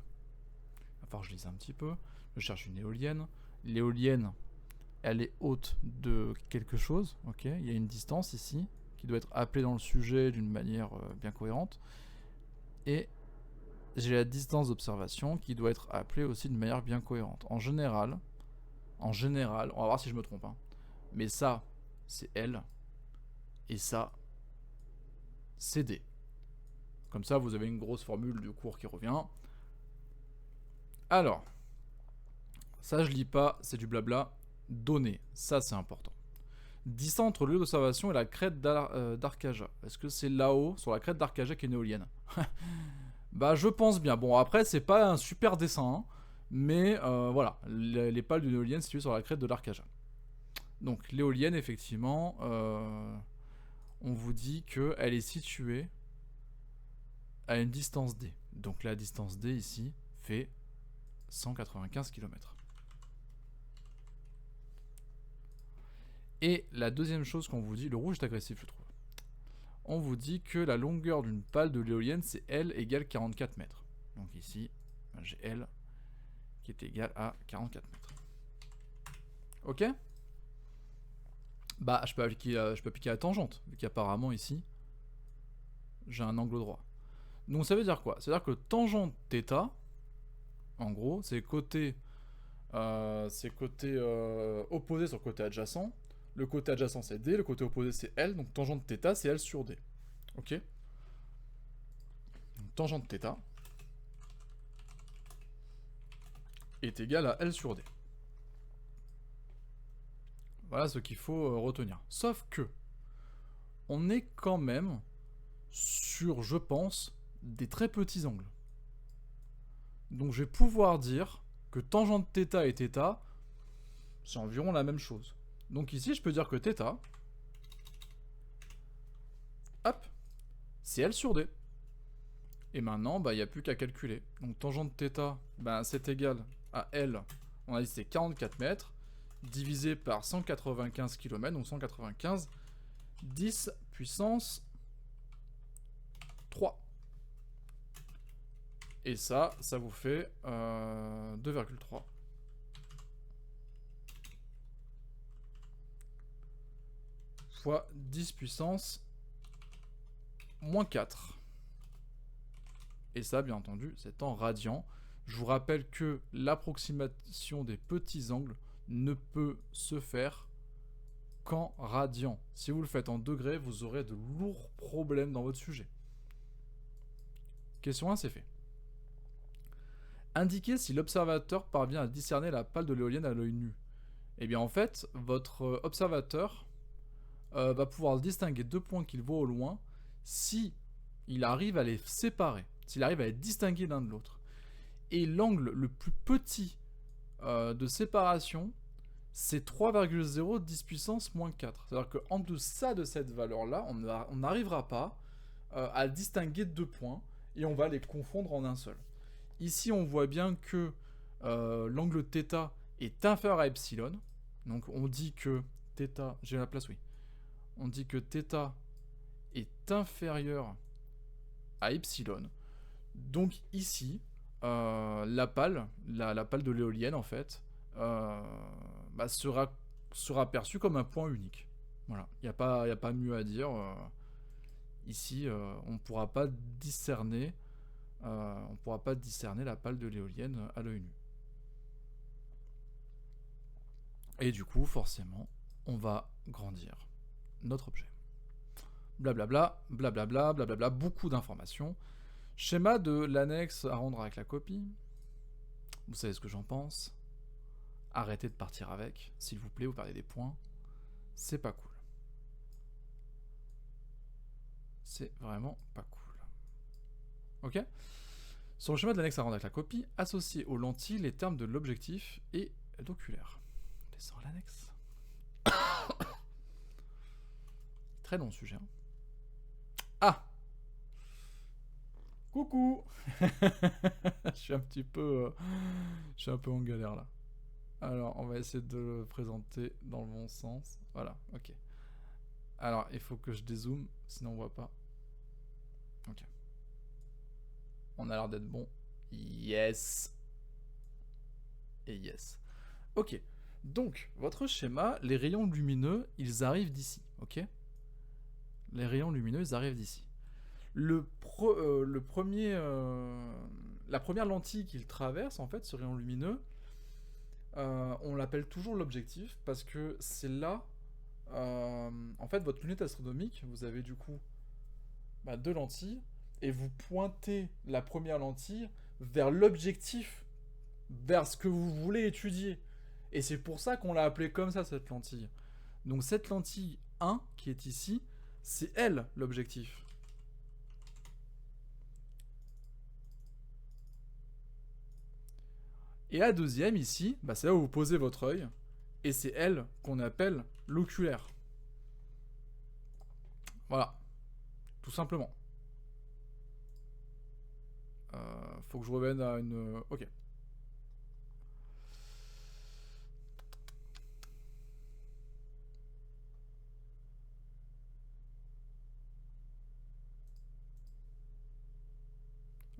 enfin je lise un petit peu, je cherche une éolienne. L'éolienne, elle est haute de quelque chose, ok. Il y a une distance ici qui doit être appelée dans le sujet d'une manière bien cohérente. Et j'ai la distance d'observation qui doit être appelée aussi d'une manière bien cohérente. En général, on va voir si je me trompe, hein, mais ça, c'est L, et ça, c'est D. Comme ça, vous avez une grosse formule du cours qui revient. Alors, ça je lis pas, c'est du blabla. Données, ça c'est important. Distance entre le lieu d'observation et la crête d'Arcaja. Est-ce que c'est là-haut, sur la crête d'Arcaja, qui est une éolienne? Bah je pense bien. Bon après c'est pas un super dessin, hein, mais voilà, les pales d'une éolienne situées sur la crête de l'Arcaja. Donc l'éolienne effectivement, on vous dit qu'elle est située à une distance D. Donc la distance D ici fait 195 km. Et la deuxième chose qu'on vous dit, le rouge est agressif je trouve. on vous dit que la longueur d'une pale de l'éolienne, c'est L égale 44 mètres. Donc ici, j'ai L qui est égal à 44 mètres. Ok? Bah, je peux appliquer la tangente, vu qu'apparemment ici, j'ai un angle droit. Donc ça veut dire quoi? Ça veut dire que tangente θ, en gros, c'est côté opposé sur le côté adjacent. Le côté adjacent c'est D, le côté opposé c'est L, donc tangente θ c'est L sur D. Ok? Donc, tangente θ est égale à L sur D. Voilà ce qu'il faut retenir. Sauf que, on est quand même sur, je pense, des très petits angles. Donc je vais pouvoir dire que tangente θ et θ, c'est environ la même chose. Donc ici, je peux dire que θ, hop, c'est L sur D. Et maintenant, bah, il n'y a plus qu'à calculer. Donc tangente θ, bah, c'est égal à L, on a dit c'est 44 mètres, divisé par 195 km, donc 195, 10 puissance 3. Et ça vous fait 2,3. Fois 10 puissance moins 4. Et ça, bien entendu, c'est en radians. Je vous rappelle que l'approximation des petits angles ne peut se faire qu'en radians. Si vous le faites en degrés, vous aurez de lourds problèmes dans votre sujet. Question 1, c'est fait. Indiquez si l'observateur parvient à discerner la pale de l'éolienne à l'œil nu. Eh bien en fait, votre observateur va pouvoir distinguer deux points qu'il voit au loin si il arrive à les séparer, s'il arrive à les distinguer l'un de l'autre. Et l'angle le plus petit de séparation, c'est 3,0 10 puissance moins 4. C'est-à-dire qu'en deçà de cette valeur-là, on n'arrivera pas à distinguer deux points et on va les confondre en un seul. Ici, on voit bien que l'angle θ est inférieur à epsilon. Donc on dit que θ, j'ai la place, oui. On dit que θ est inférieur à epsilon. Donc ici, la pale de l'éolienne en fait, sera perçue comme un point unique. Voilà, il n'y a pas mieux à dire. Ici, on ne pourra pas discerner la pale de l'éolienne à l'œil nu. Et du coup, forcément, on va grandir notre objet. Blablabla, blablabla, blablabla, beaucoup d'informations. Schéma de l'annexe à rendre avec la copie. Vous savez ce que j'en pense. Arrêtez de partir avec, s'il vous plaît, vous perdez des points. C'est pas cool. C'est vraiment pas cool. Ok ? Sur le schéma de l'annexe à rendre avec la copie, associez aux lentilles les termes de l'objectif et l'oculaire. Descends l'annexe. Très long sujet. Hein. Ah ! Coucou. Je suis un peu en galère là. Alors, on va essayer de le présenter dans le bon sens. Voilà, ok. Alors, il faut que je dézoome, sinon on voit pas. Ok. On a l'air d'être bon. Yes. Et yes. Ok. Donc, votre schéma, les rayons lumineux, ils arrivent d'ici. Ok. Les rayons lumineux, ils arrivent d'ici. La première lentille qu'il traverse, en fait, ce rayon lumineux, on l'appelle toujours l'objectif parce que c'est là, en fait, votre lunette astronomique, vous avez du coup deux lentilles et vous pointez la première lentille vers l'objectif, vers ce que vous voulez étudier. Et c'est pour ça qu'on l'a appelée comme ça, cette lentille. Donc cette lentille 1 qui est ici, c'est elle l'objectif. Et la deuxième ici, c'est là où vous posez votre œil, et c'est elle qu'on appelle l'oculaire. Voilà, tout simplement. Faut que je revienne à une... Ok.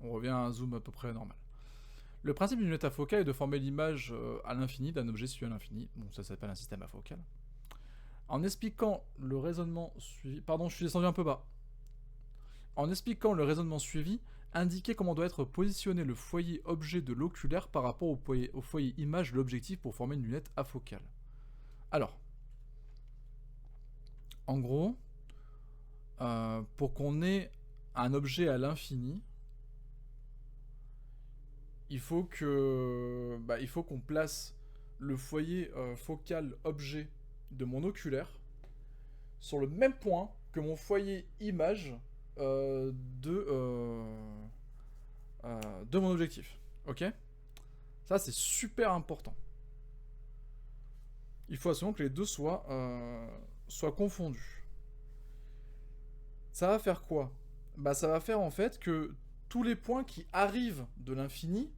On revient à un zoom à peu près normal. Le principe d'une lunette afocale est de former l'image à l'infini d'un objet suivi à l'infini. Bon, ça s'appelle un système afocal. En expliquant le raisonnement suivi... Pardon, je suis descendu un peu bas. En expliquant le raisonnement suivi, indiquez comment doit être positionné le foyer objet de l'oculaire par rapport au foyer image de l'objectif pour former une lunette afocale. Alors, en gros, pour qu'on ait un objet à l'infini, il faut qu'on place le foyer focal objet de mon oculaire sur le même point que mon foyer image de mon objectif. Ok ? Ça, c'est super important. Il faut absolument que les deux soient confondus. Ça va faire quoi ? Bah, ça va faire en fait que tous les points qui arrivent de l'infini,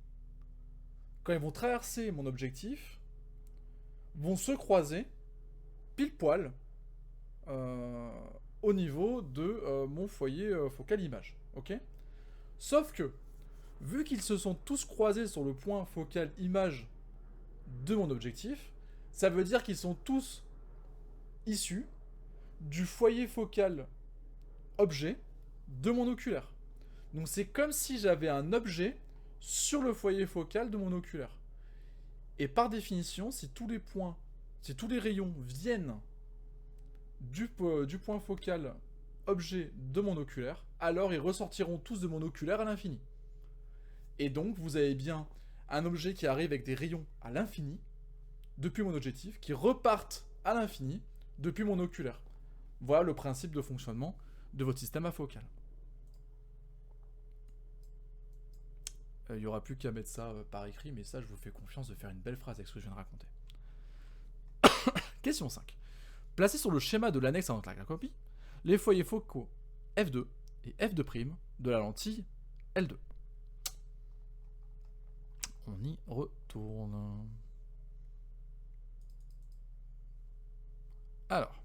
quand ils vont traverser mon objectif, vont se croiser pile poil au niveau de mon foyer focal image. Ok ? Sauf que, vu qu'ils se sont tous croisés sur le point focal image de mon objectif, ça veut dire qu'ils sont tous issus du foyer focal objet de mon oculaire. Donc c'est comme si j'avais un objet sur le foyer focal de mon oculaire. Et par définition, si tous les rayons viennent du point focal objet de mon oculaire, alors ils ressortiront tous de mon oculaire à l'infini. Et donc vous avez bien un objet qui arrive avec des rayons à l'infini, depuis mon objectif, qui repartent à l'infini, depuis mon oculaire. Voilà le principe de fonctionnement de votre système afocal. Il n'y aura plus qu'à mettre ça par écrit, mais ça, je vous fais confiance de faire une belle phrase avec ce que je viens de raconter. Question 5. Placez sur le schéma de l'annexe à la copie les foyers focaux f2 et f2' de la lentille L2. On y retourne. Alors,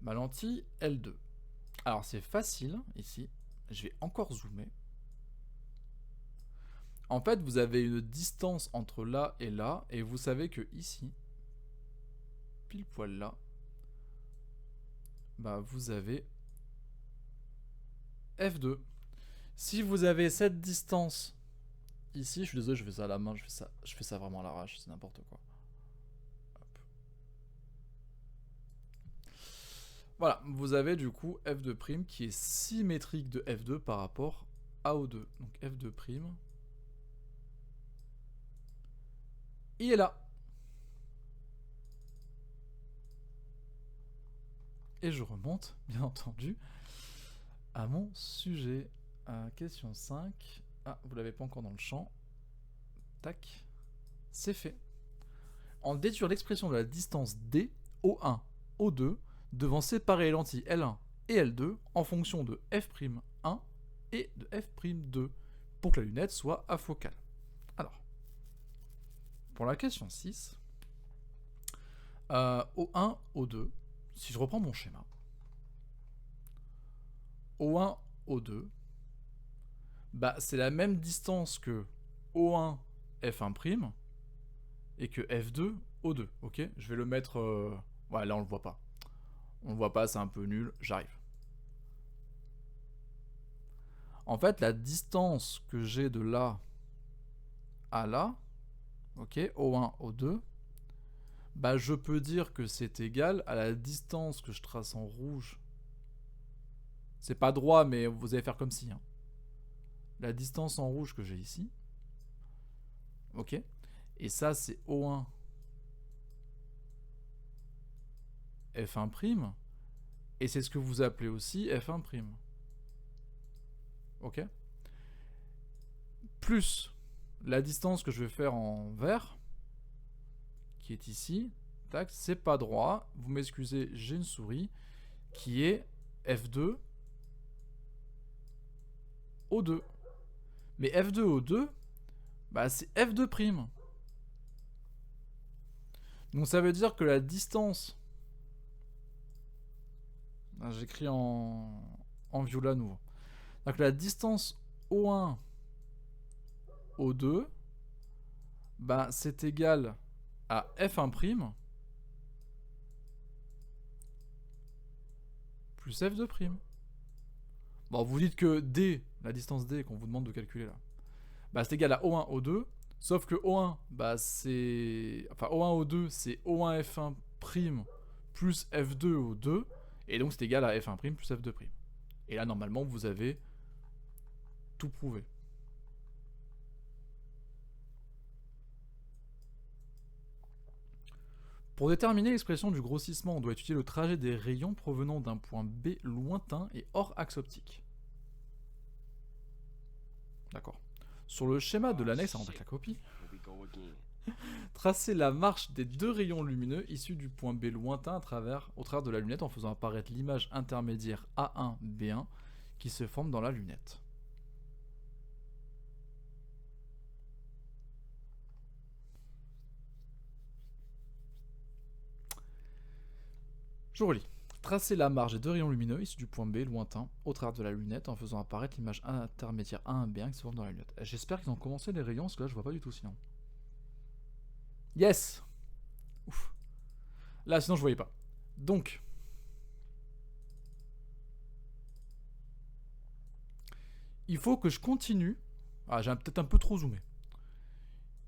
ma lentille L2. Alors c'est facile, ici, je vais encore zoomer. En fait, vous avez une distance entre là, et vous savez que ici, pile poil là, bah vous avez F2. Si vous avez cette distance ici, je suis désolé, je fais ça à la main, je fais ça vraiment à l'arrache, c'est n'importe quoi. Hop. Voilà, vous avez du coup F2' qui est symétrique de F2 par rapport à O2. Donc F2'. Il est là. Et je remonte, bien entendu, à mon sujet. Question 5. Ah, vous l'avez pas encore dans le champ. Tac. C'est fait. En déduire l'expression de la distance D, O1, O2, devant séparer les lentilles L1 et L2 en fonction de F'1 et de F'2 pour que la lunette soit afocale. Alors, pour la question 6, O1, O2, si je reprends mon schéma, O1, O2, bah c'est la même distance que O1, F1' et que F2, O2, ok ? Je vais le mettre... Ouais, là on le voit pas. On le voit pas, c'est un peu nul, j'arrive. En fait, la distance que j'ai de là à là, ok, O1, O2, bah je peux dire que c'est égal à la distance que je trace en rouge. C'est pas droit, mais vous allez faire comme si. Hein. La distance en rouge que j'ai ici. Ok. Et ça, c'est O1 F1'. Et c'est ce que vous appelez aussi F1'. Ok. Plus la distance que je vais faire en vert, qui est ici. Tac, c'est pas droit. Vous m'excusez, j'ai une souris. Qui est F2 O2. Mais F2 O2, bah c'est F2'. Donc ça veut dire que la distance... J'écris en viola nouveau. Donc la distance O1, O2, bah, c'est égal à F1' plus F2'. Bon, vous dites que D, la distance D qu'on vous demande de calculer là, bah, c'est égal à O1, O2, sauf que O1, bah, c'est... Enfin, O1, O2, c'est O1 F1' plus F2 O2, et donc c'est égal à F1' plus F2'. Et là, normalement, vous avez tout prouvé. Pour déterminer l'expression du grossissement, on doit étudier le trajet des rayons provenant d'un point B lointain et hors axe optique. D'accord. Sur le schéma de l'annexe, avec la copie, tracez la marche des deux rayons lumineux issus du point B lointain au travers de la lunette en faisant apparaître l'image intermédiaire A1-B1 qui se forme dans la lunette. Je relis. Tracez la marge des deux rayons lumineux issus du point B lointain au travers de la lunette en faisant apparaître l'image intermédiaire A1-B1 qui se forme dans la lunette. J'espère qu'ils ont commencé les rayons parce que là je vois pas du tout sinon. Yes. Ouf. Là sinon je voyais pas. Donc il faut que je continue. Ah, j'ai peut-être un peu trop zoomé.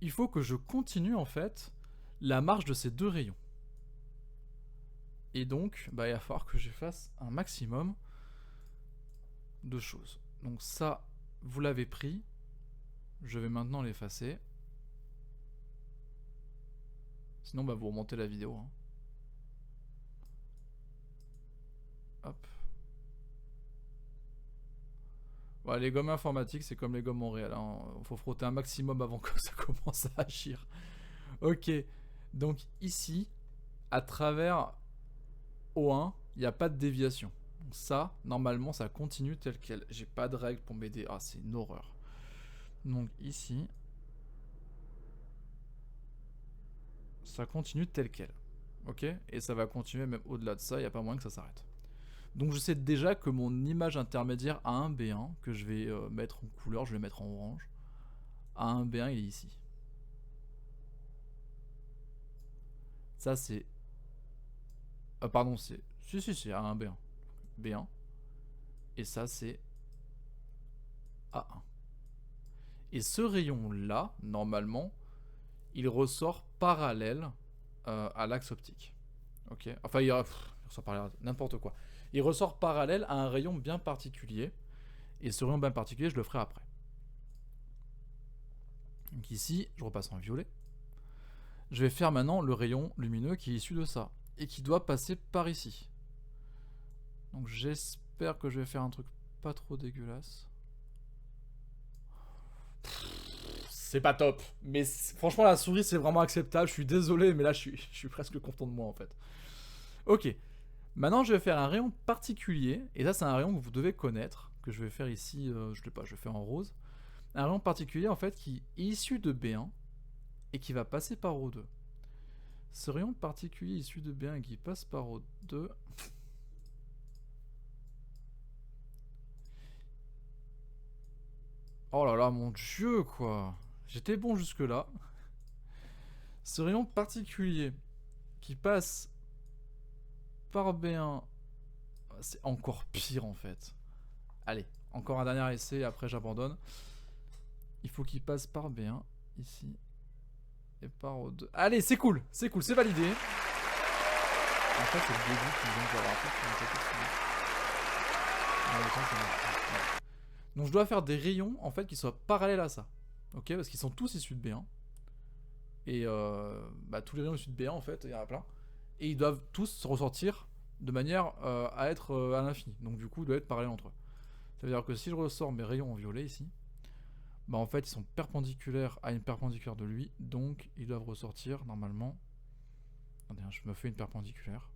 Il faut que je continue en fait la marche de ces deux rayons. Et donc, bah, il va falloir que je fasse un maximum de choses. Donc ça, vous l'avez pris. Je vais maintenant l'effacer. Sinon, bah, vous remontez la vidéo. Hein. Hop. Ouais, les gommes informatiques, c'est comme les gommes Montréal. Hein. Faut frotter un maximum avant que ça commence à agir. Ok. Donc ici, à travers O1, il n'y a pas de déviation. Donc ça, normalement, ça continue tel quel. J'ai pas de règle pour m'aider. Ah, c'est une horreur. Donc ici, ça continue tel quel. Ok. Et ça va continuer même au-delà de ça, il n'y a pas moyen que ça s'arrête. Donc je sais déjà que mon image intermédiaire A1, B1, que je vais mettre en couleur, je vais mettre en orange. A1, B1, il est ici. Ça c'est... pardon, c'est... Si, c'est A1, B1. B1. Et ça c'est A1. Et ce rayon-là, normalement, il ressort parallèle à l'axe optique. Ok. Enfin, il ressort parallèle, n'importe quoi. Il ressort parallèle à un rayon bien particulier. Et ce rayon bien particulier, je le ferai après. Donc ici, je repasse en violet. Je vais faire maintenant le rayon lumineux qui est issu de ça. Et qui doit passer par ici. Donc j'espère que je vais faire un truc pas trop dégueulasse. C'est pas top. Mais franchement, la souris, c'est vraiment acceptable. Je suis désolé, mais là, je suis presque content de moi, en fait. Ok. Maintenant, je vais faire un rayon particulier. Et ça, c'est un rayon que vous devez connaître. Que je vais faire ici, je sais pas, je vais faire en rose. Un rayon particulier, en fait, qui est issu de B1 et qui va passer par O2. Ce rayon particulier issu de B1 et qui passe par O2... Oh là là, mon dieu, quoi. J'étais bon jusque-là. Ce rayon particulier qui passe par B1, c'est encore pire en fait. Allez, encore un dernier essai et après j'abandonne. Il faut qu'il passe par B1, ici, et par O2. Allez, c'est cool, c'est validé. En fait, c'est le début qui vient de avoir un peu. Donc je dois faire des rayons en fait qui soient parallèles à ça. Ok, parce qu'ils sont tous issus de B1. Et bah, tous les rayons issus de B1 en fait, il y en a plein. Et ils doivent tous se ressortir de manière à être à l'infini. Donc du coup, ils doivent être parallèles entre eux. Ça veut dire que si je ressors mes rayons en violet ici, bah en fait ils sont perpendiculaires à une perpendiculaire de lui. Donc ils doivent ressortir normalement. Attendez, je me fais une perpendiculaire.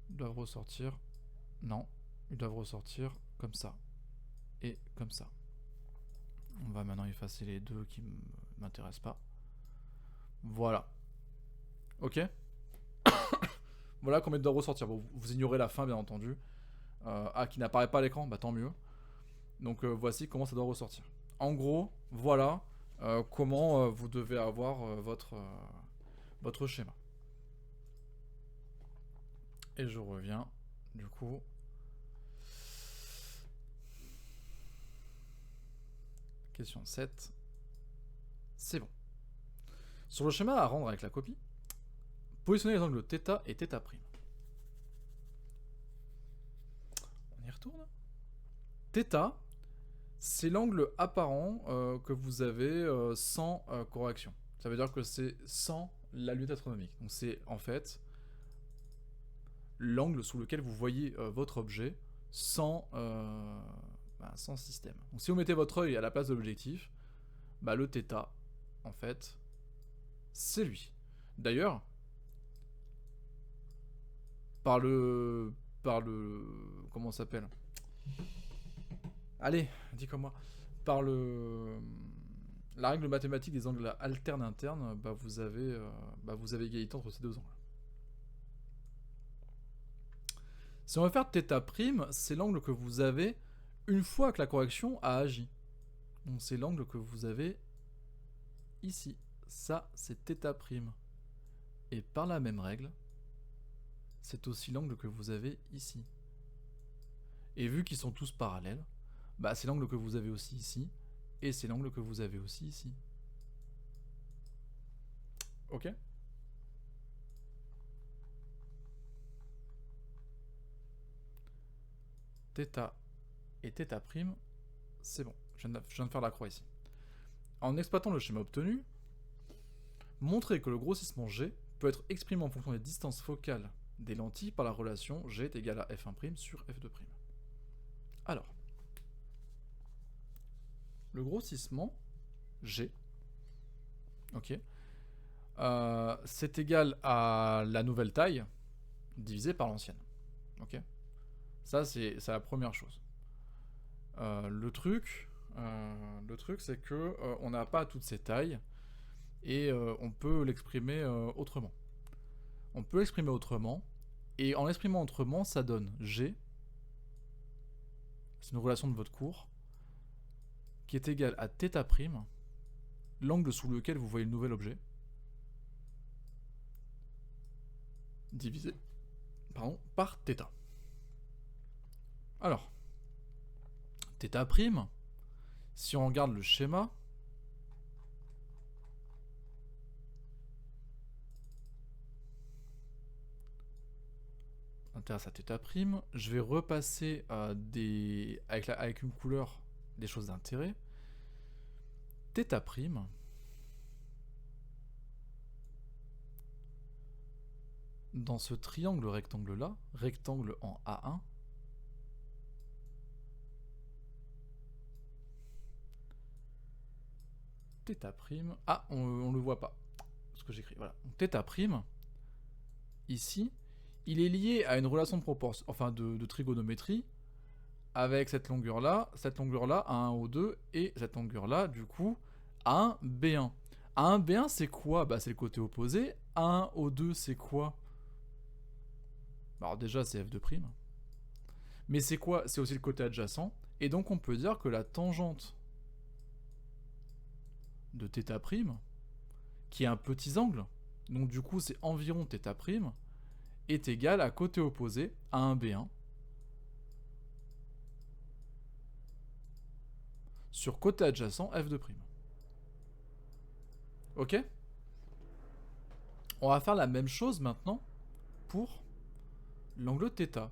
Ils doivent ressortir. Non, ils doivent ressortir comme ça. Et comme ça. On va maintenant effacer les deux qui m'intéressent pas. Voilà. Ok. Voilà combien ils doivent ressortir. Bon, vous ignorez la fin, bien entendu. qui n'apparaît pas à l'écran, bah tant mieux. Donc voici comment ça doit ressortir. En gros, voilà comment vous devez avoir votre schéma. Et je reviens, du coup. Question 7. C'est bon. Sur le schéma à rendre avec la copie, positionnez les angles θ et θ'O. On y retourne. θ, c'est l'angle apparent que vous avez sans correction. Ça veut dire que c'est sans la lutte astronomique. Donc c'est en fait l'angle sous lequel vous voyez votre objet sans système. Donc si vous mettez votre œil à la place de l'objectif, bah le θ, en fait, c'est lui. D'ailleurs, par le... Comment ça s'appelle? Allez, dis comme moi. Par la règle mathématique des angles alternes internes, bah vous avez égalité entre ces deux angles. Si on veut faire θ', c'est l'angle que vous avez une fois que la correction a agi. Donc c'est l'angle que vous avez ici. Ça, c'est θ'. Et par la même règle, c'est aussi l'angle que vous avez ici. Et vu qu'ils sont tous parallèles, bah c'est l'angle que vous avez aussi ici, et c'est l'angle que vous avez aussi ici. Ok ? θ et θ', c'est bon. Je viens de faire la croix ici. En exploitant le schéma obtenu, montrez que le grossissement G peut être exprimé en fonction des distances focales des lentilles par la relation G est égal à f1' sur f2'. Alors, le grossissement G, ok, c'est égal à la nouvelle taille divisée par l'ancienne. Ok, ça c'est la première chose. Le truc c'est que on n'a pas toutes ces tailles et on peut l'exprimer autrement. On peut l'exprimer autrement, et en l'exprimant autrement, ça donne G, c'est une relation de votre cours, qui est égale à θ', l'angle sous lequel vous voyez le nouvel objet, divisé par θ. Alors, θ', si on regarde le schéma, intéresse à θ', je vais repasser avec une couleur des choses d'intérêt. θ', dans ce triangle rectangle là, rectangle en A1, θ', ah on le voit pas, ce que j'écris, voilà, θ', ici, il est lié à une relation de proportion, enfin de trigonométrie, avec cette longueur-là à un O2, et cette longueur-là, du coup, à un B1. À un B1, c'est quoi? Bah, c'est le côté opposé. À un O2, c'est quoi? Alors déjà, c'est f2'. Mais c'est quoi? C'est aussi le côté adjacent. Et donc, on peut dire que la tangente de θ', qui est un petit angle, donc du coup, c'est environ θ', est égale à côté opposé à un B1 sur côté adjacent f2'. Ok? On va faire la même chose maintenant pour l'angle θ.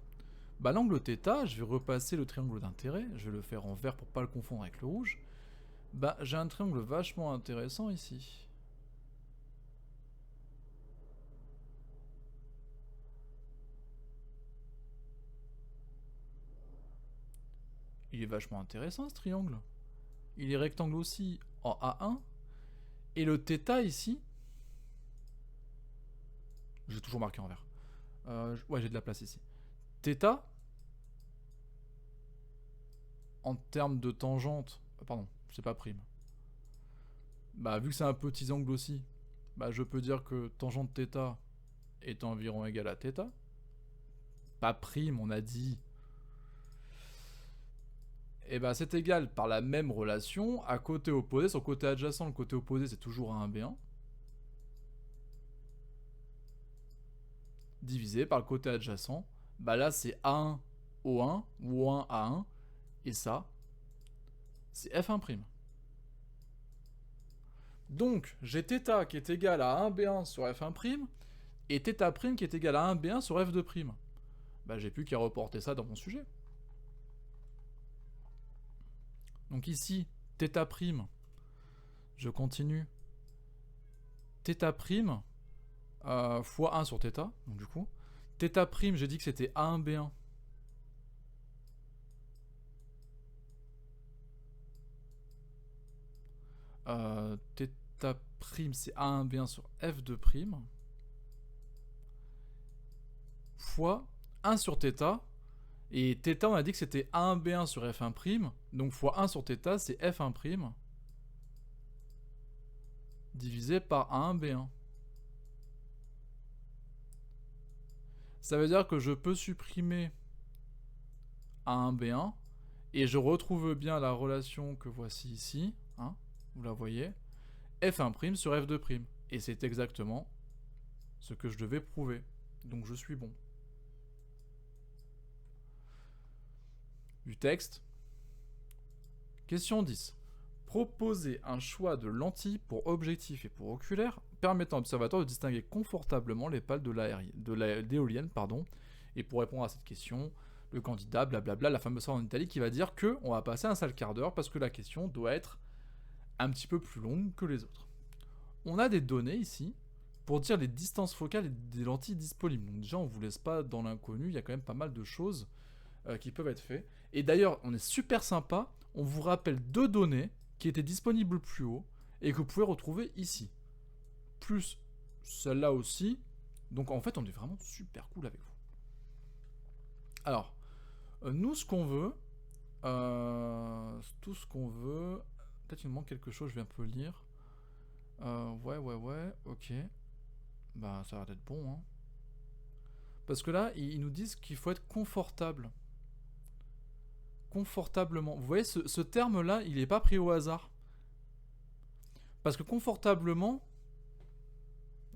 Bah l'angle θ, je vais repasser le triangle d'intérêt, je vais le faire en vert pour pas le confondre avec le rouge. Bah j'ai un triangle vachement intéressant ici. Il est vachement intéressant ce triangle. Il est rectangle aussi en A1. Et le θ ici, j'ai toujours marqué en vert. Ouais, j'ai de la place ici. θ, en termes de tangente, pardon, c'est pas prime. Bah vu que c'est un petit angle aussi, bah je peux dire que tangente θ est environ égal à θ. Pas prime, on a dit. et ben c'est égal par la même relation à côté opposé. Sur côté adjacent, le côté opposé c'est toujours A1B1. Divisé par le côté adjacent. Bah là c'est A1 O1 ou O1 A1. Et ça, c'est F1'. Donc j'ai θ qui est égal à 1B1 sur F1' et θ' qui est égal à 1B1 sur F2'. Bah j'ai plus qu'à reporter ça dans mon sujet. Donc ici, θ', je continue, θ' fois 1 sur θ, donc du coup, θ', j'ai dit que c'était A1B1. θ' c'est A1B1 sur F2', fois 1 sur θ, et θ on a dit que c'était A1B1 sur F1', donc fois 1 sur θ c'est F1', divisé par A1B1. Ça veut dire que je peux supprimer A1B1, et je retrouve bien la relation que voici ici, hein, vous la voyez, F1' sur F2', et c'est exactement ce que je devais prouver, donc je suis bon. Du texte. Question 10. Proposer un choix de lentilles pour objectif et pour oculaire permettant à l'observateur de distinguer confortablement les pales de l'éolienne. Et pour répondre à cette question, le candidat, blablabla, la fameuse phrase en italique qui va dire que on va passer un sale quart d'heure parce que la question doit être un petit peu plus longue que les autres. On a des données ici pour dire les distances focales des lentilles disponibles. Donc déjà, on ne vous laisse pas dans l'inconnu, il y a quand même pas mal de choses qui peuvent être faites. Et d'ailleurs, on est super sympa, on vous rappelle 2 données qui étaient disponibles plus haut et que vous pouvez retrouver ici. Plus celle-là aussi. Donc en fait, on est vraiment super cool avec vous. Alors, nous, ce qu'on veut, tout ce qu'on veut, peut-être il me manque quelque chose, je vais un peu lire. Ouais, ok. Bah, ça va être bon, hein. Parce que là, ils nous disent qu'il faut être confortable. Confortablement. Vous voyez, ce terme-là, il n'est pas pris au hasard. Parce que confortablement,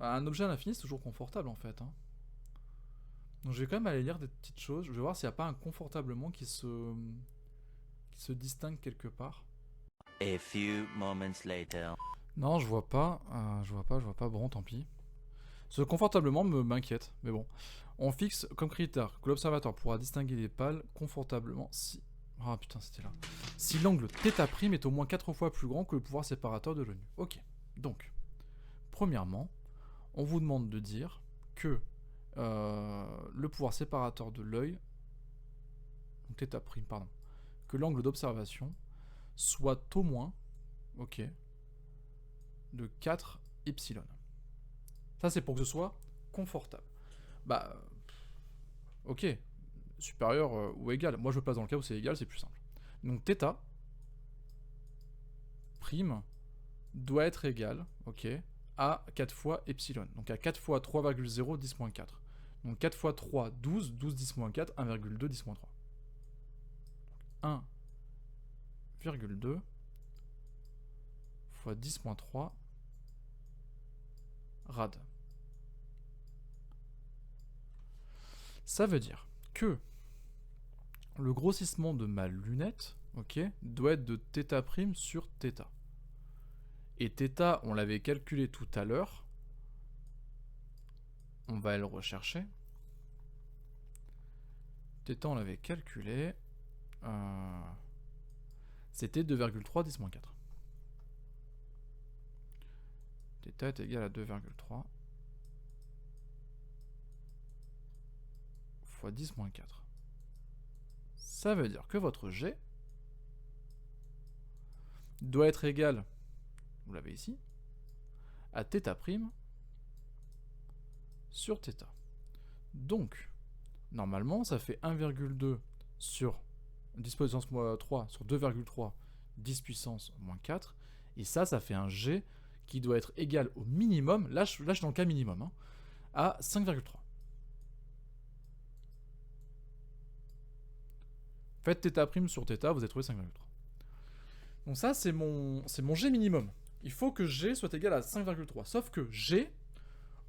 un objet à l'infini, c'est toujours confortable, en fait. Hein. Donc je vais quand même aller lire des petites choses. Je vais voir s'il n'y a pas un confortablement qui se distingue quelque part. A few moments later. Non, je vois pas. Je vois pas. Bon, tant pis. Ce confortablement m'inquiète. Mais bon. On fixe comme critère que l'observateur pourra distinguer les pales confortablement si... Ah putain, c'était là. Si l'angle θ' est au moins 4 fois plus grand que le pouvoir séparateur de l'ONU. Ok. Donc, premièrement, on vous demande de dire que le pouvoir séparateur de l'œil, θ', pardon, que l'angle d'observation soit au moins, ok, de 4 epsilon. Ça, c'est pour que ce soit confortable. Bah, ok, supérieur ou égal. Moi, je passe dans le cas où c'est égal, c'est plus simple. Donc, θ prime doit être égal, ok, à 4 fois epsilon. Donc, à 4 fois 3,0, 10-4. Donc, 4 fois 3, 12, 12, 10-4, 1,2, 10-3. 1,2 fois 10-3 rad. Ça veut dire que le grossissement de ma lunette, ok, doit être de θ' sur θ. Et θ, on l'avait calculé tout à l'heure. On va le rechercher. θ, on l'avait calculé. C'était 2,3 10-4. θ est égal à 2,3 fois 10-4. Ça veut dire que votre G doit être égal, vous l'avez ici, à θ' sur θ. Donc, normalement, ça fait 1,2 sur 10 puissance 3 sur 2,3 10 puissance moins 4. Et ça fait un G qui doit être égal au minimum, là je suis dans le cas minimum, hein, à 5,3. Faites θ' sur θ, vous avez trouvé 5,3. Donc ça, c'est mon G minimum. Il faut que G soit égal à 5,3. Sauf que G,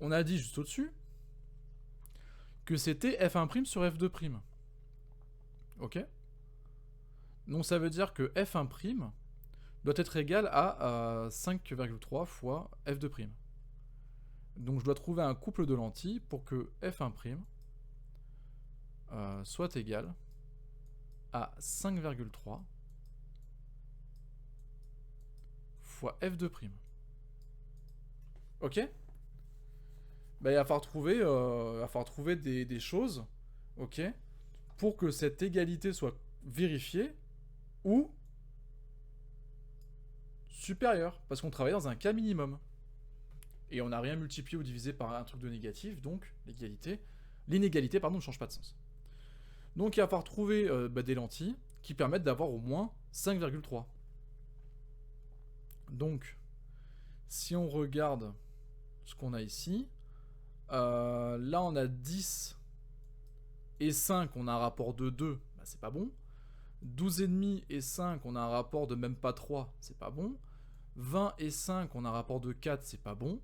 on a dit juste au-dessus que c'était f1' sur f2'. Ok? Donc ça veut dire que f1' doit être égal à 5,3 fois f2'. Donc je dois trouver un couple de lentilles pour que f1' soit égal à 5,3 fois f2'. Ok? Bah, il va falloir trouver des choses, ok, pour que cette égalité soit vérifiée ou supérieure, parce qu'on travaille dans un cas minimum. Et on n'a rien multiplié ou divisé par un truc de négatif, donc l'inégalité ne change pas de sens. Donc il va falloir trouver des lentilles qui permettent d'avoir au moins 5,3. Donc, si on regarde ce qu'on a ici, là on a 10 et 5, on a un rapport de 2, bah, c'est pas bon. 12,5 et 5, on a un rapport de même pas 3, c'est pas bon. 20 et 5, on a un rapport de 4, c'est pas bon.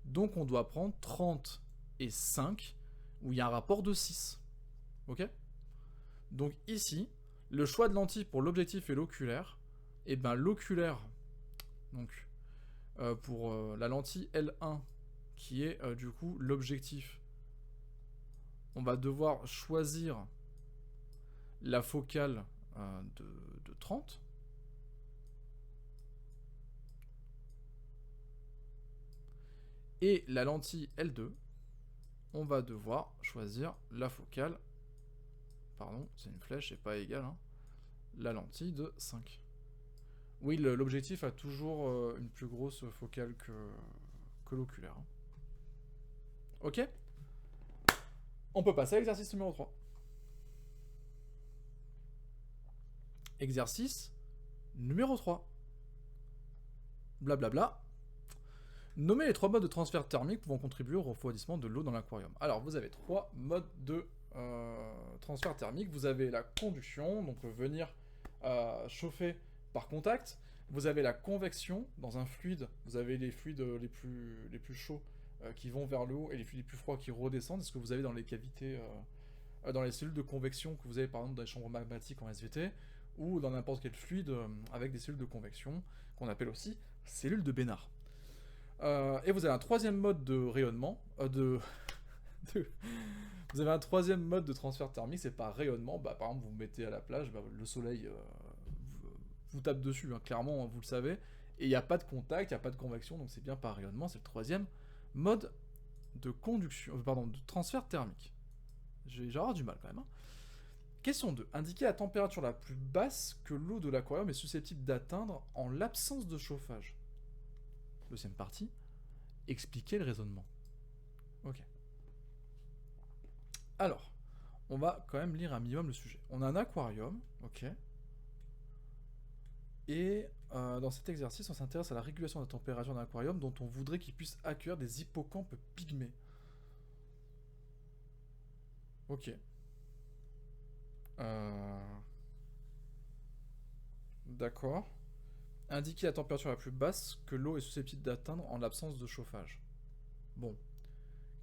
Donc on doit prendre 30 et 5, où il y a un rapport de 6. Ok? Donc ici, le choix de lentilles pour l'objectif et l'oculaire, et ben l'oculaire, donc pour la lentille L1, qui est du coup l'objectif, on va devoir choisir la focale de 30. Et la lentille L2, on va devoir choisir la focale, pardon, c'est une flèche et pas égale, hein, la lentille de 5. Oui, l'objectif a toujours une plus grosse focale que l'oculaire. Hein. Ok? On peut passer à l'exercice numéro 3. Exercice numéro 3. Blablabla. Nommez les 3 modes de transfert thermique pouvant contribuer au refroidissement de l'eau dans l'aquarium. Alors, vous avez 3 modes de transfert thermique. Vous avez la conduction, donc venir chauffer par contact. Vous avez la convection dans un fluide. Vous avez les fluides les plus chauds qui vont vers le haut et les fluides les plus froids qui redescendent. C'est ce que vous avez dans les cavités, dans les cellules de convection que vous avez par exemple dans les chambres magmatiques en SVT ou dans n'importe quel fluide avec des cellules de convection qu'on appelle aussi cellules de Bénard. Et vous avez un troisième mode de rayonnement, vous avez un troisième mode de transfert thermique, c'est par rayonnement. Bah, par exemple, vous vous mettez à la plage, bah, le soleil vous tape dessus, hein, clairement, vous le savez, et il n'y a pas de contact, il n'y a pas de convection, donc c'est bien par rayonnement, c'est le troisième mode de conduction, de transfert thermique. J'ai avoir du mal quand même. Hein. Question 2. Indiquez la température la plus basse que l'eau de l'aquarium est susceptible d'atteindre en l'absence de chauffage. Deuxième partie, expliquer le raisonnement. Ok. Alors, on va quand même lire un minimum le sujet. On a un aquarium, ok. Et dans cet exercice, on s'intéresse à la régulation de la température d'un aquarium dont on voudrait qu'il puisse accueillir des hippocampes pygmées. Ok. D'accord. Indiquer la température la plus basse que l'eau est susceptible d'atteindre en l'absence de chauffage. Bon.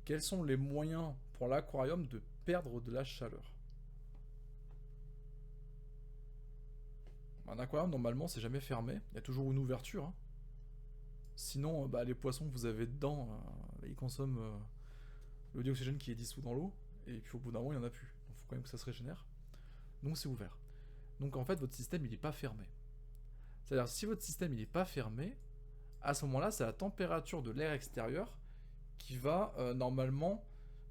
Quels sont les moyens pour l'aquarium de perdre de la chaleur? Un aquarium, normalement, c'est jamais fermé. Il y a toujours une ouverture. Hein. Sinon, les poissons que vous avez dedans, ils consomment le dioxygène qui est dissous dans l'eau. Et puis au bout d'un moment, il n'y en a plus. Il faut quand même que ça se régénère. Donc c'est ouvert. Donc en fait, votre système, il n'est pas fermé. C'est-à-dire, si votre système, il n'est pas fermé, à ce moment-là, c'est la température de l'air extérieur qui va normalement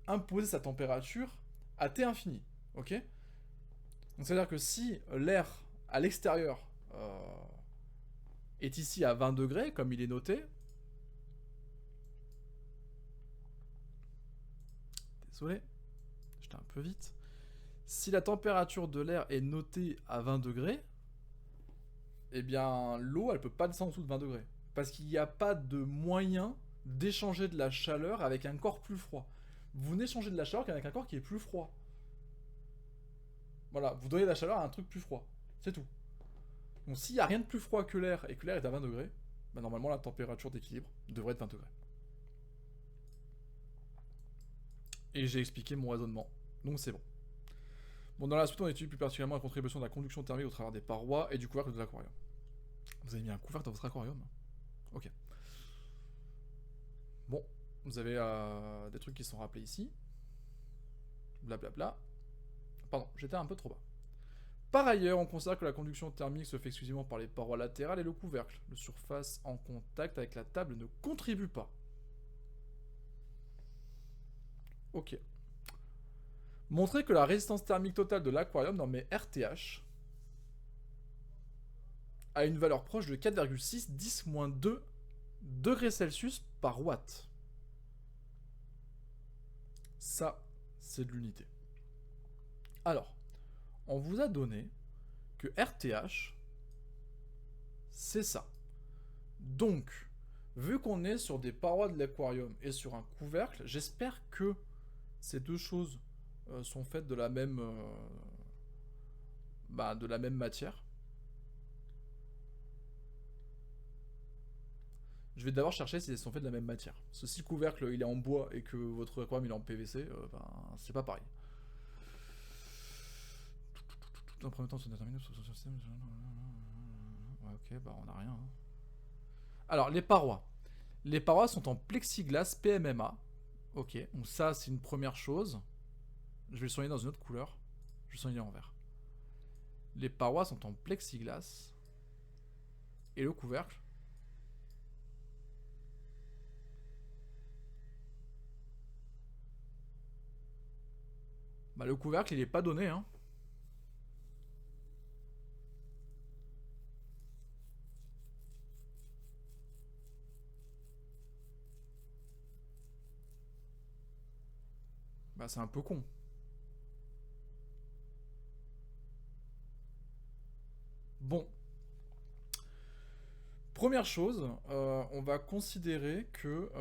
imposer sa température à T infini. Ok? Donc c'est-à-dire que si l'air à l'extérieur est ici à 20 degrés, comme il est noté, désolé, j'étais un peu vite, si la température de l'air est notée à 20 degrés, eh bien l'eau elle peut pas descendre en dessous de 20 degrés, parce qu'il n'y a pas de moyen d'échanger de la chaleur avec un corps plus froid. Vous n'échangez de la chaleur qu'avec un corps qui est plus froid. Voilà, vous donnez de la chaleur à un truc plus froid. C'est tout. Donc s'il n'y a rien de plus froid que l'air et que l'air est à 20 degrés, bah normalement la température d'équilibre devrait être 20 degrés. Et j'ai expliqué mon raisonnement. Donc c'est bon. Bon, dans la suite, on étudie plus particulièrement la contribution de la conduction thermique au travers des parois et du couvercle de l'aquarium. Vous avez mis un couvercle dans votre aquarium? Ok. Bon, vous avez des trucs qui sont rappelés ici. Blablabla. Pardon, j'étais un peu trop bas. Par ailleurs, on considère que la conduction thermique se fait exclusivement par les parois latérales et le couvercle. Le surface en contact avec la table ne contribue pas. Ok. Montrer que la résistance thermique totale de l'aquarium, nommée RTH, a une valeur proche de 4,6 10-2 degrés Celsius par watt. Ça, c'est de l'unité. Alors, on vous a donné que RTH, c'est ça. Donc, vu qu'on est sur des parois de l'aquarium et sur un couvercle, j'espère que ces deux choses sont faites de la même matière. Je vais d'abord chercher si elles sont faites de la même matière. Parce que si le couvercle il est en bois et que votre aquarium il est en PVC, c'est pas pareil. Dans le premier temps, se déterminer sur ce système. Ouais, ok, bah on a rien. Hein. Alors, les parois. Les parois sont en plexiglas PMMA. Ok, donc ça c'est une première chose. Je vais le soigner dans une autre couleur. Je vais le soigner en vert. Les parois sont en plexiglas. Et le couvercle. Bah le couvercle il est pas donné hein. Bah c'est un peu con. Bon. Première chose, on va considérer que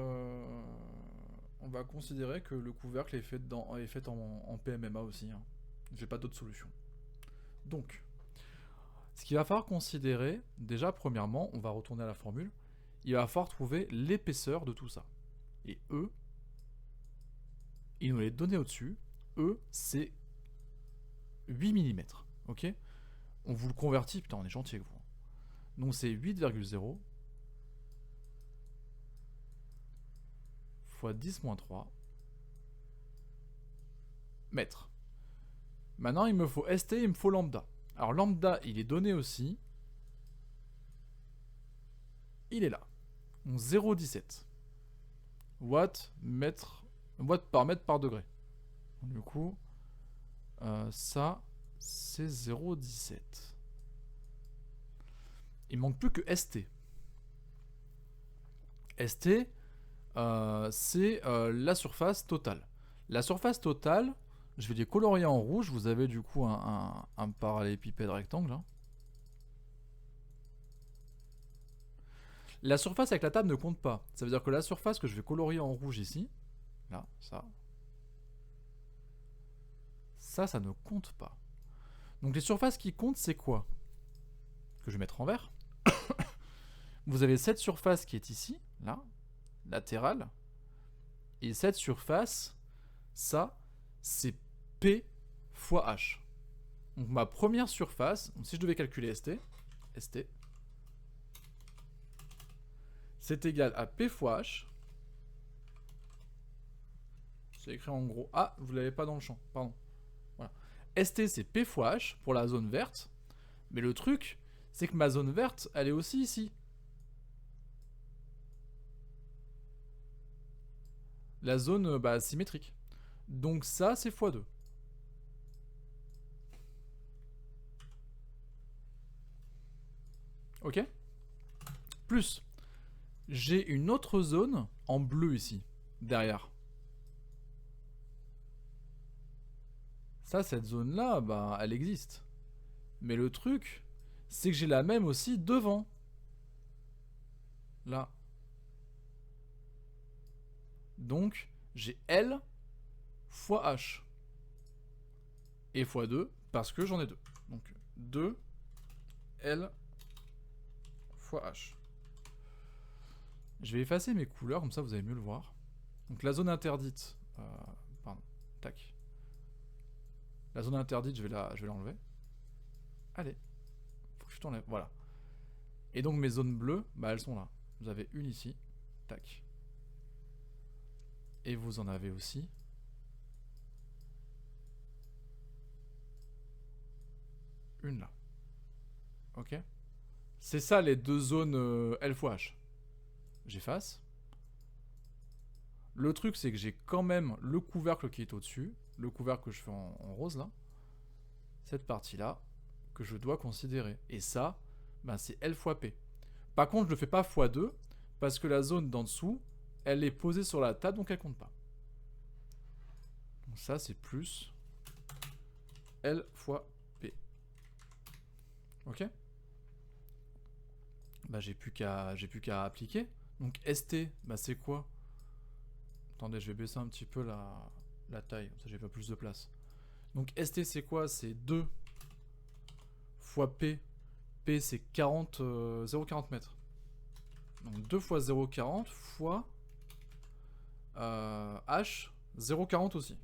le couvercle est fait, en PMMA aussi. Hein. J'ai pas d'autre solution. Donc, ce qu'il va falloir considérer, déjà premièrement, on va retourner à la formule, il va falloir trouver l'épaisseur de tout ça. Et E, il nous l'est donné au-dessus, E c'est 8 mm. Ok. On vous le convertit, putain on est gentil avec vous. Donc c'est 8,0 fois 10-3 mètres. Maintenant, il me faut ST, il me faut lambda. Alors, lambda, il est donné aussi. Il est là. Donc, 0,17 watts par mètre par degré. Donc, du coup, ça, c'est 0,17. Il manque plus que ST. ST, c'est la surface totale. La surface totale, je vais les colorier en rouge. Vous avez du coup un parallélépipède rectangle. Hein. La surface avec la table ne compte pas. Ça veut dire que la surface que je vais colorier en rouge ici, là, ça ne compte pas. Donc les surfaces qui comptent, c'est quoi? Que je vais mettre en vert. Vous avez cette surface qui est ici, là, latérale. Et cette surface, ça, c'est P fois H. Donc ma première surface, donc si je devais calculer ST, c'est égal à P fois H. C'est écrit en gros. Ah, vous l'avez pas dans le champ, pardon. Voilà. ST c'est P fois H pour la zone verte. Mais le truc, c'est que ma zone verte, elle est aussi ici. La zone symétrique. Donc ça, c'est x2. Ok. Plus, j'ai une autre zone en bleu ici, derrière. Ça, cette zone-là, bah, elle existe. Mais le truc, c'est que j'ai la même aussi devant. Là. Donc, j'ai L fois H. et x2 parce que j'en ai 2. Donc 2 L fois H. Je vais effacer mes couleurs, comme ça vous allez mieux le voir. Donc la zone interdite, pardon, tac. La zone interdite, je vais l'enlever. Allez, faut que je t'enlève, voilà. Et donc mes zones bleues, bah elles sont là. Vous avez une ici, tac. Et vous en avez aussi une là. Ok. C'est ça les deux zones L fois H. J'efface. Le truc c'est que j'ai quand même le couvercle qui est au-dessus. Le couvercle que je fais en rose là. Cette partie là que je dois considérer. Et ça, ben, c'est L fois P. Par contre je le fais pas x2 parce que la zone d'en dessous, elle est posée sur la table donc elle compte pas. Donc ça c'est plus L fois P. Ok. Bah j'ai plus qu'à appliquer. Donc ST, bah c'est quoi? Attendez, je vais baisser un petit peu la taille, comme ça j'ai pas plus de place. Donc ST c'est quoi? C'est 2 fois P. P c'est 0,40 mètres. Donc 2 fois 0,40 fois H, 0,40 aussi.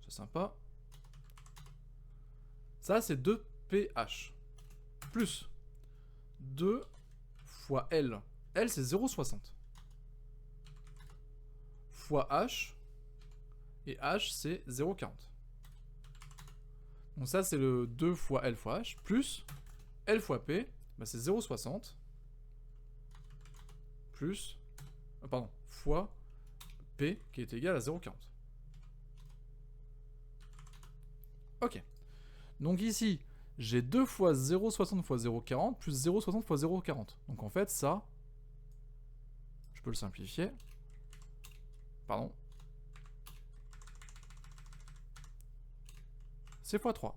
C'est sympa. Ça c'est 2PH. Plus 2 fois L. L c'est 0,60. Fois H. Et H c'est 0,40. Donc ça c'est le 2 fois L fois H. Plus L fois P. Bah, c'est 0,60. Plus... pardon. Fois P qui est égal à 0,40. Ok. Donc ici, j'ai 2 fois 0,60 fois 0,40 plus 0,60 fois 0,40. Donc en fait, ça, je peux le simplifier. Pardon. C'est x3.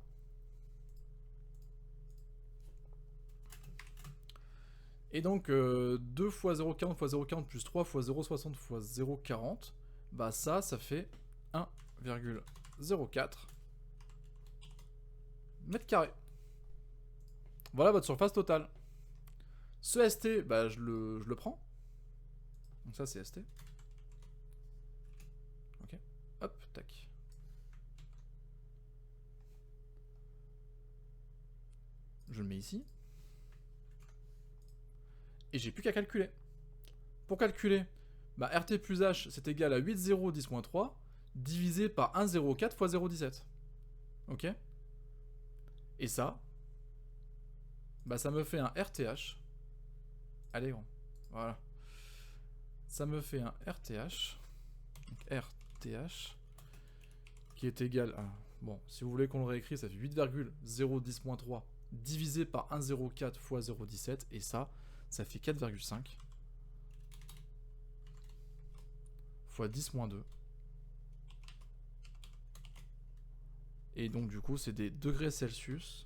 Et donc 2 fois 0,40 fois 0,40 plus 3 fois 0,60 fois 0,40, bah ça fait 1,04 mètres carrés. Voilà votre surface totale. Ce ST, bah je le prends. Donc ça c'est ST. Ok. Hop, tac. Je le mets ici. Et j'ai plus qu'à calculer. Pour calculer, bah RT plus H c'est égal à 8,010-3 divisé par 1,04 fois 0,17. Ok. Et ça, bah ça me fait un RTH. Allez, grand. Voilà. Ça me fait un RTH. Donc RTH. Qui est égal à... Bon, si vous voulez qu'on le réécrit, ça fait 8,010-3 divisé par 1,04 fois 0,17. Et ça fait 4,5 fois 10-2. Et donc du coup, c'est des degrés Celsius.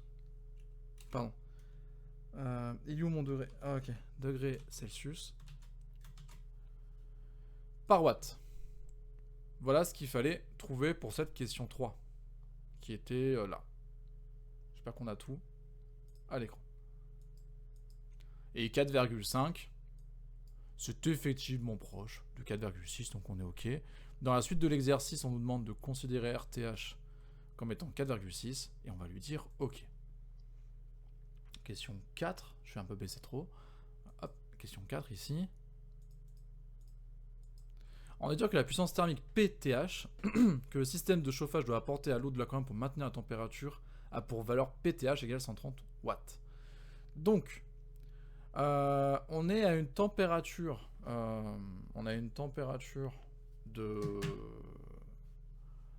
Pardon. Il est où mon degré? Ah ok. Degrés Celsius. Par watt. Voilà ce qu'il fallait trouver pour cette question 3. Qui était là. J'espère qu'on a tout à l'écran. Et 4,5, c'est effectivement proche de 4,6, donc on est OK. Dans la suite de l'exercice, on nous demande de considérer RTH comme étant 4,6, et on va lui dire OK. Question 4, je vais un peu baisser trop. Hop, question 4 ici. On va dire que la puissance thermique PTH, que le système de chauffage doit apporter à l'eau de l'aquarium pour maintenir la température, a pour valeur PTH égale 130 watts. Donc, on est à une température,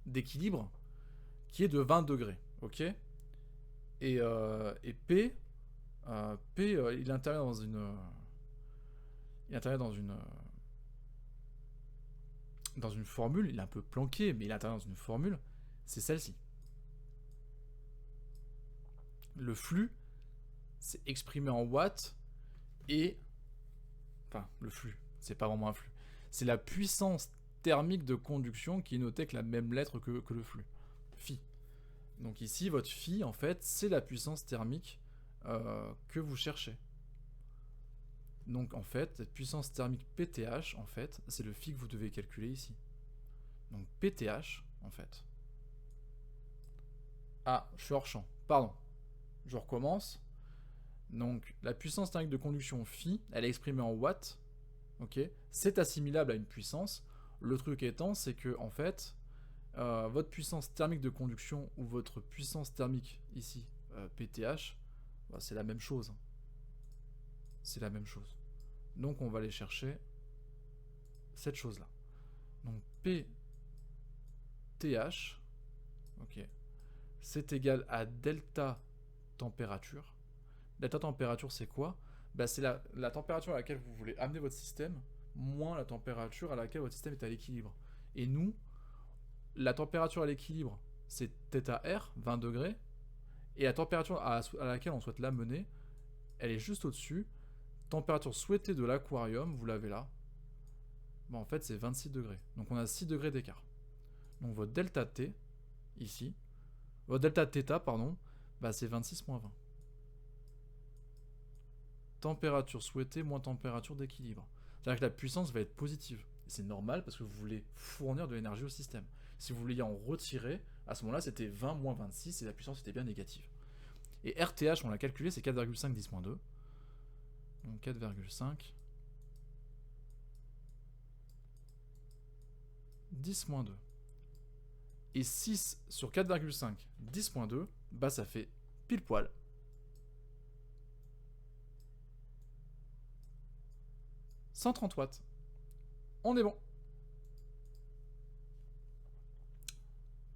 d'équilibre qui est de 20 degrés, ok. Et P, il intervient dans une formule, il est un peu planqué, mais il intervient dans une formule, c'est celle-ci. Le flux, c'est exprimé en watts, et... Enfin, le flux, c'est pas vraiment un flux. C'est la puissance thermique de conduction qui est notée avec la même lettre que le flux. Phi. Donc ici, votre phi, en fait, c'est la puissance thermique que vous cherchez. Donc en fait, cette puissance thermique PTH, en fait, c'est le phi que vous devez calculer ici. Donc PTH, en fait. Ah, je suis hors champ. Pardon. Je recommence. Donc la puissance thermique de conduction phi, elle est exprimée en watts. Ok. C'est assimilable à une puissance. Le truc étant, c'est que en fait, votre puissance thermique de conduction ou votre puissance thermique ici, PTH, bah, c'est la même chose. C'est la même chose. Donc on va aller chercher cette chose-là. Donc PTH, ok, c'est égal à delta température. Delta température, c'est quoi? Bah, c'est la température à laquelle vous voulez amener votre système, moins la température à laquelle votre système est à l'équilibre. Et nous, la température à l'équilibre, c'est θR, 20 degrés, et la température à laquelle on souhaite l'amener, elle est juste au-dessus. Température souhaitée de l'aquarium, vous l'avez là. Bon, en fait, c'est 26 degrés. Donc on a 6 degrés d'écart. Donc votre delta T, ici, votre delta θ, pardon, bah, c'est 26 moins 20. Température souhaitée moins température d'équilibre. C'est-à-dire que la puissance va être positive. Et c'est normal parce que vous voulez fournir de l'énergie au système. Si vous vouliez en retirer, à ce moment-là, c'était 20 moins 26 et la puissance était bien négative. Et RTH, on l'a calculé, c'est 4,5 10 moins 2. Donc 4,5 10 moins 2. Et 6 sur 4,5 10 moins 2, bah ça fait pile poil 130 watts. On est bon.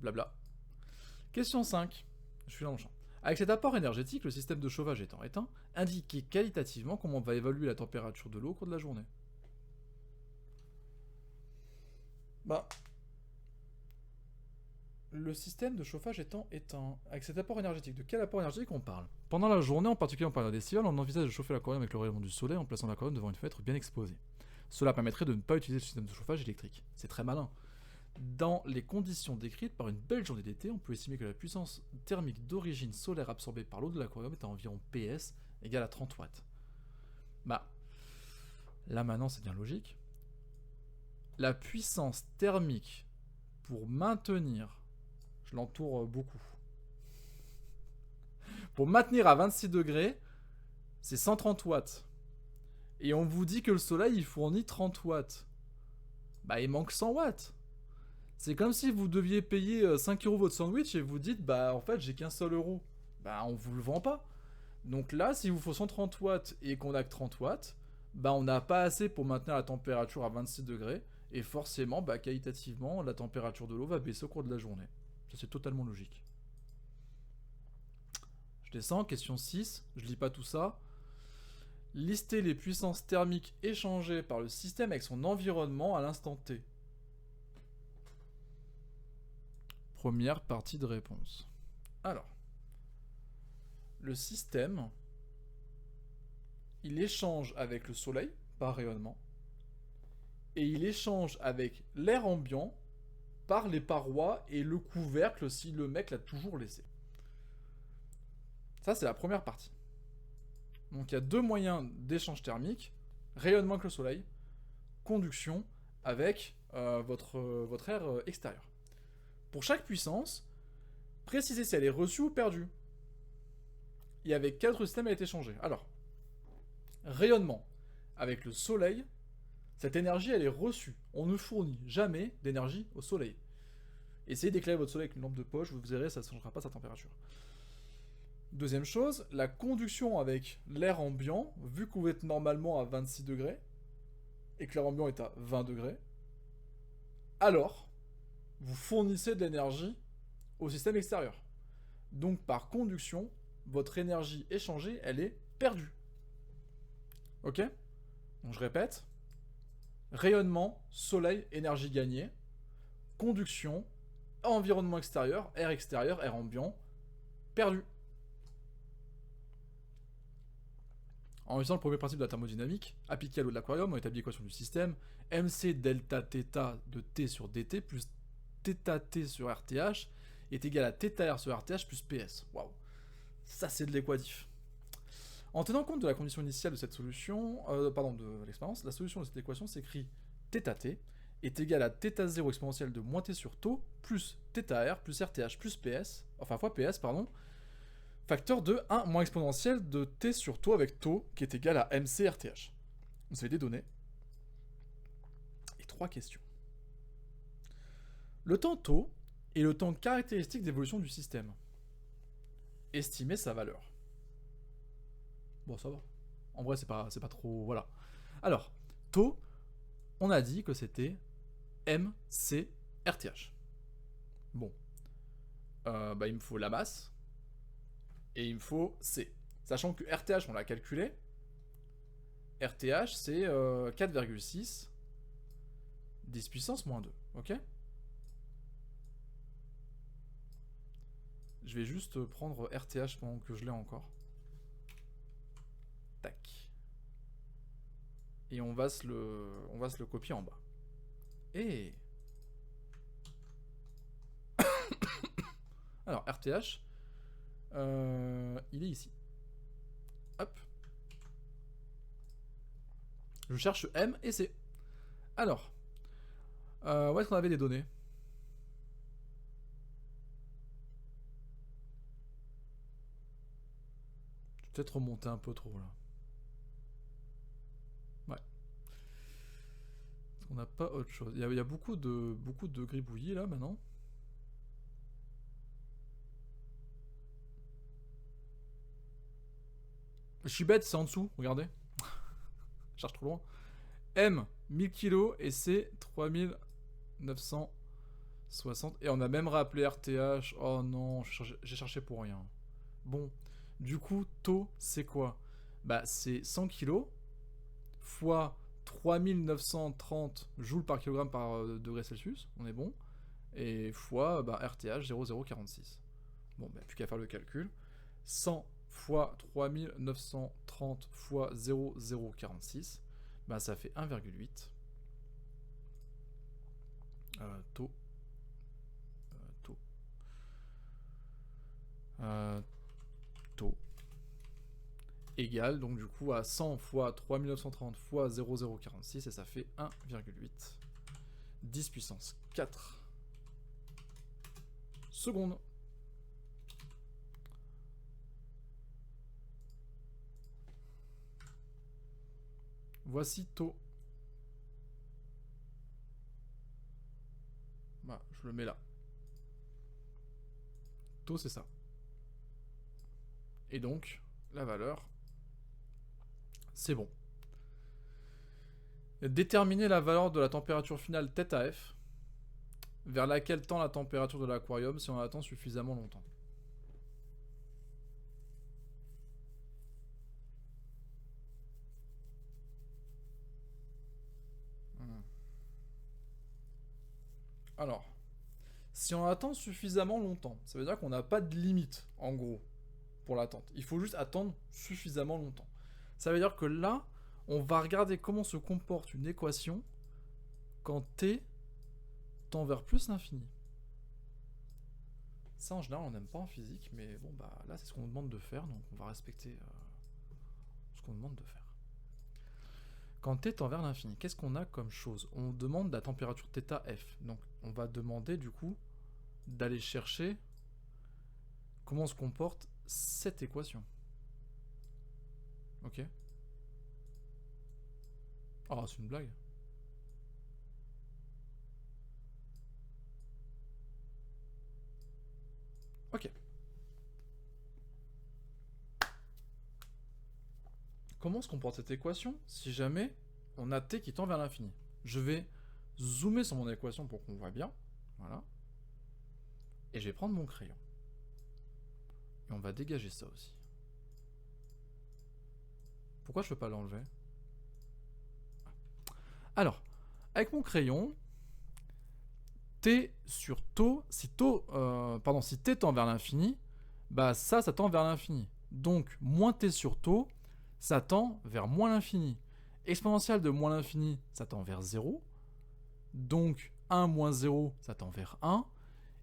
Blabla. Question 5. Je suis dans le champ. Avec cet apport énergétique, le système de chauffage étant éteint, indiquez qualitativement comment va évoluer la température de l'eau au cours de la journée. Bah, le système de chauffage étant éteint, avec cet apport énergétique, de quel apport énergétique on parle? Pendant la journée, en particulier en période estivale, on envisage de chauffer l'aquarium avec le rayonnement du soleil en plaçant l'aquarium devant une fenêtre bien exposée. Cela permettrait de ne pas utiliser le système de chauffage électrique. C'est très malin. Dans les conditions décrites par une belle journée d'été, on peut estimer que la puissance thermique d'origine solaire absorbée par l'eau de l'aquarium est à environ PS égale à 30 watts. Bah, là maintenant c'est bien logique. La puissance thermique pour maintenir, je l'entoure beaucoup, pour maintenir à 26 degrés, c'est 130 watts. Et on vous dit que le soleil il fournit 30 watts. Bah il manque 100 watts. C'est comme si vous deviez payer 5 € votre sandwich et vous dites bah en fait j'ai qu'un seul euro. Bah on vous le vend pas. Donc là s'il vous faut 130 watts et qu'on a que 30 watts, bah on n'a pas assez pour maintenir la température à 26 degrés et forcément bah qualitativement la température de l'eau va baisser au cours de la journée. Ça c'est totalement logique. Je descends, question 6, je lis pas tout ça. Listez les puissances thermiques échangées par le système avec son environnement à l'instant T. Première partie de réponse. Alors, le système, il échange avec le soleil par rayonnement et il échange avec l'air ambiant par les parois et le couvercle si le mec l'a toujours laissé. Ça, c'est la première partie. Donc il y a deux moyens d'échange thermique, rayonnement avec le soleil, conduction avec votre air extérieur. Pour chaque puissance, précisez si elle est reçue ou perdue. Et avec quel autre système elle est échangée. Alors, rayonnement. Avec le soleil, cette énergie elle est reçue. On ne fournit jamais d'énergie au soleil. Essayez d'éclairer votre soleil avec une lampe de poche, vous verrez, ça ne changera pas sa température. Deuxième chose, la conduction avec l'air ambiant, vu que vous êtes normalement à 26 degrés, et que l'air ambiant est à 20 degrés, alors, vous fournissez de l'énergie au système extérieur. Donc par conduction, votre énergie échangée, elle est perdue. Ok? Donc je répète. Rayonnement, soleil, énergie gagnée. Conduction, environnement extérieur, air ambiant, perdu. En utilisant le premier principe de la thermodynamique, appliqué à l'eau de l'aquarium, on établit l'équation du système, mc delta θ de T sur dt plus θt sur RTH est égal à θr sur RTH plus PS. Waouh. Ça, c'est de l'équatif. En tenant compte de la condition initiale de cette solution, de l'expérience, la solution de cette équation s'écrit θt est égal à θ0 exponentielle de moins t sur taux plus θr plus RTH plus PS, enfin fois PS, pardon, facteur de 1 moins exponentielle de t sur taux avec taux qui est égal à MC RTH. Vous avez des données. Et 3 questions. Le temps taux est le temps caractéristique d'évolution du système. Estimer sa valeur. Bon, ça va. En vrai, c'est pas trop... Voilà. Alors, taux, on a dit que c'était MC RTH. Bon. Il me faut la masse. Et il me faut C. Sachant que RTH, on l'a calculé. RTH, c'est 4,6 10 puissance moins 2. Ok ? Je vais juste prendre RTH pendant que je l'ai encore. Tac. Et on va se le copier en bas. Et alors RTH, il est ici. Hop. Je cherche M et C. Alors, où est-ce qu'on avait des données ? Je vais peut-être remonter un peu trop là. Ouais. On n'a pas autre chose. Il y a beaucoup de gribouillis là maintenant. Je suis bête, c'est en dessous, regardez. Je cherche trop loin. M, 1000 kg et C, 3960. Et on a même rappelé RTH. Oh non, j'ai cherché pour rien. Bon, du coup, taux, c'est quoi ? Bah, c'est 100 kg fois 3930 joules par kilogramme par degré Celsius. On est bon. Et fois RTH 0,046. Bon, bah, plus qu'à faire le calcul. 100 fois 3930 fois 0,046, bah ça fait 1,8. Taux égale donc du coup à 100 fois 3930 fois 0,046 et ça fait 1,8 10 puissance 4 secondes. Voici taux. Bah, je le mets là. Taux, c'est ça. Et donc, la valeur, c'est bon. Déterminer la valeur de la température finale θF, vers laquelle tend la température de l'aquarium si on attend suffisamment longtemps. Alors, si on attend suffisamment longtemps, ça veut dire qu'on n'a pas de limite, en gros, pour l'attente. Il faut juste attendre suffisamment longtemps. Ça veut dire que là, on va regarder comment se comporte une équation quand t tend vers plus l'infini. Ça, en général, on n'aime pas en physique, mais bon, bah là, c'est ce qu'on nous demande de faire, donc on va respecter ce qu'on nous demande de faire. Quand t tend vers l'infini, qu'est-ce qu'on a comme chose ? On demande la température θF. Donc on va demander du coup d'aller chercher comment se comporte cette équation. Ok ? Ah, c'est une blague. Ok. Comment se comporte cette équation si jamais on a t qui tend vers l'infini ? Je vais zoomer sur mon équation pour qu'on voit bien. Voilà. Et je vais prendre mon crayon. Et on va dégager ça aussi. Pourquoi je ne peux pas l'enlever ? Alors, avec mon crayon, t sur taux, si t tend vers l'infini, bah ça tend vers l'infini. Donc, moins t sur taux, ça tend vers moins l'infini. Exponentielle de moins l'infini, ça tend vers 0. Donc, 1 moins 0, ça tend vers 1.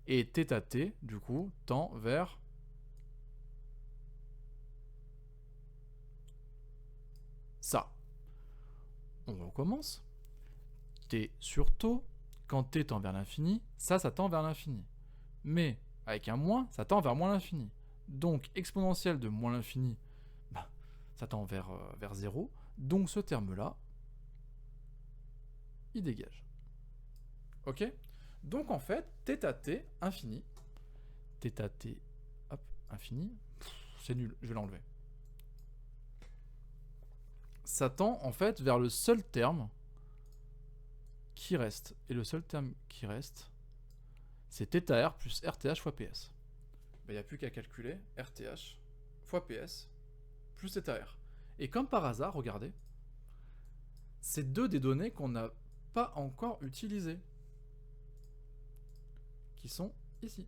Et θt, du coup, tend vers ça. On recommence. T sur taux, quand t tend vers l'infini, ça tend vers l'infini. Mais avec un moins, ça tend vers moins l'infini. Donc exponentielle de moins l'infini, bah, ça tend vers 0. Donc ce terme-là, il dégage. Ok? Donc en fait, θt infini, θt, hop, infini, c'est nul, je vais l'enlever. Ça tend en fait vers le seul terme qui reste. Et le seul terme qui reste, c'est θr plus rth fois ps. Il n'y a plus qu'à calculer rth fois ps plus θr. Et comme par hasard, regardez, c'est deux des données qu'on n'a pas encore utilisées, qui sont ici.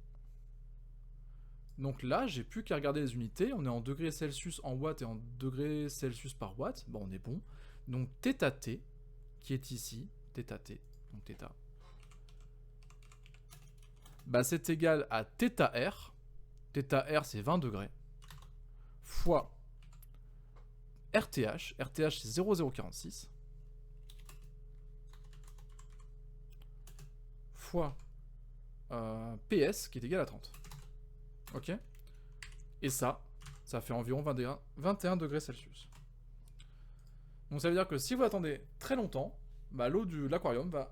Donc là, j'ai plus qu'à regarder les unités. On est en degrés Celsius en watts et en degrés Celsius par watt. Bon, on est bon. Donc θt, qui est ici, θt, donc θ, bah c'est égal à θr. θr, c'est 20 degrés, fois RTH. RTH, c'est 0,046. Fois PS, qui est égal à 30. Ok? Et ça fait environ 21 degrés Celsius. Donc ça veut dire que si vous attendez très longtemps, bah, l'eau de l'aquarium va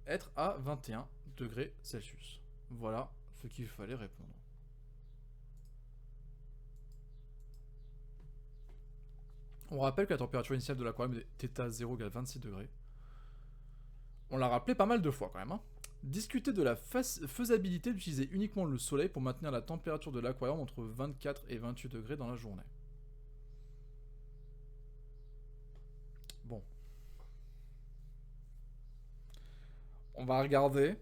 être à 21 degrés Celsius. Voilà ce qu'il fallait répondre. On rappelle que la température initiale de l'aquarium est θ0 égale 26 degrés. On l'a rappelé pas mal de fois quand même. Hein. Discuter de la faisabilité d'utiliser uniquement le soleil pour maintenir la température de l'aquarium entre 24 et 28 degrés dans la journée. Bon. On va regarder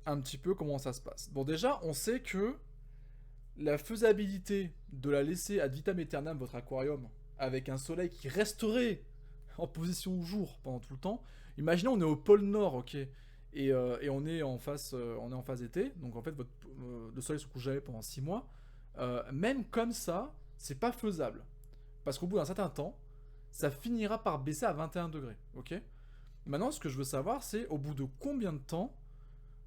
un petit peu comment ça se passe. Bon, déjà, on sait que la faisabilité de la laisser ad vitam aeternam votre aquarium avec un soleil qui resterait en position jour pendant tout le temps. Imaginons on est au pôle Nord, ok, et on est en phase été, donc en fait le soleil se couche jamais pendant 6 mois. Même comme ça, c'est pas faisable, parce qu'au bout d'un certain temps, ça finira par baisser à 21 degrés, ok. Maintenant, ce que je veux savoir, c'est au bout de combien de temps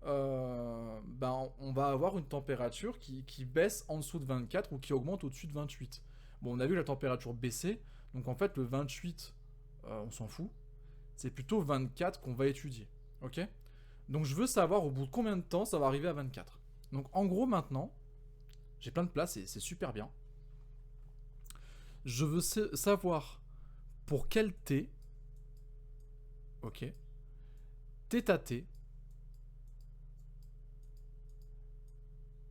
on va avoir une température qui baisse en dessous de 24 ou qui augmente au-dessus de 28. Bon, on a vu la température baisser, donc en fait le 28, on s'en fout. C'est plutôt 24 qu'on va étudier, ok? Donc je veux savoir au bout de combien de temps ça va arriver à 24. Donc en gros maintenant, j'ai plein de place et c'est super bien. Je veux savoir pour quel T, ok, θt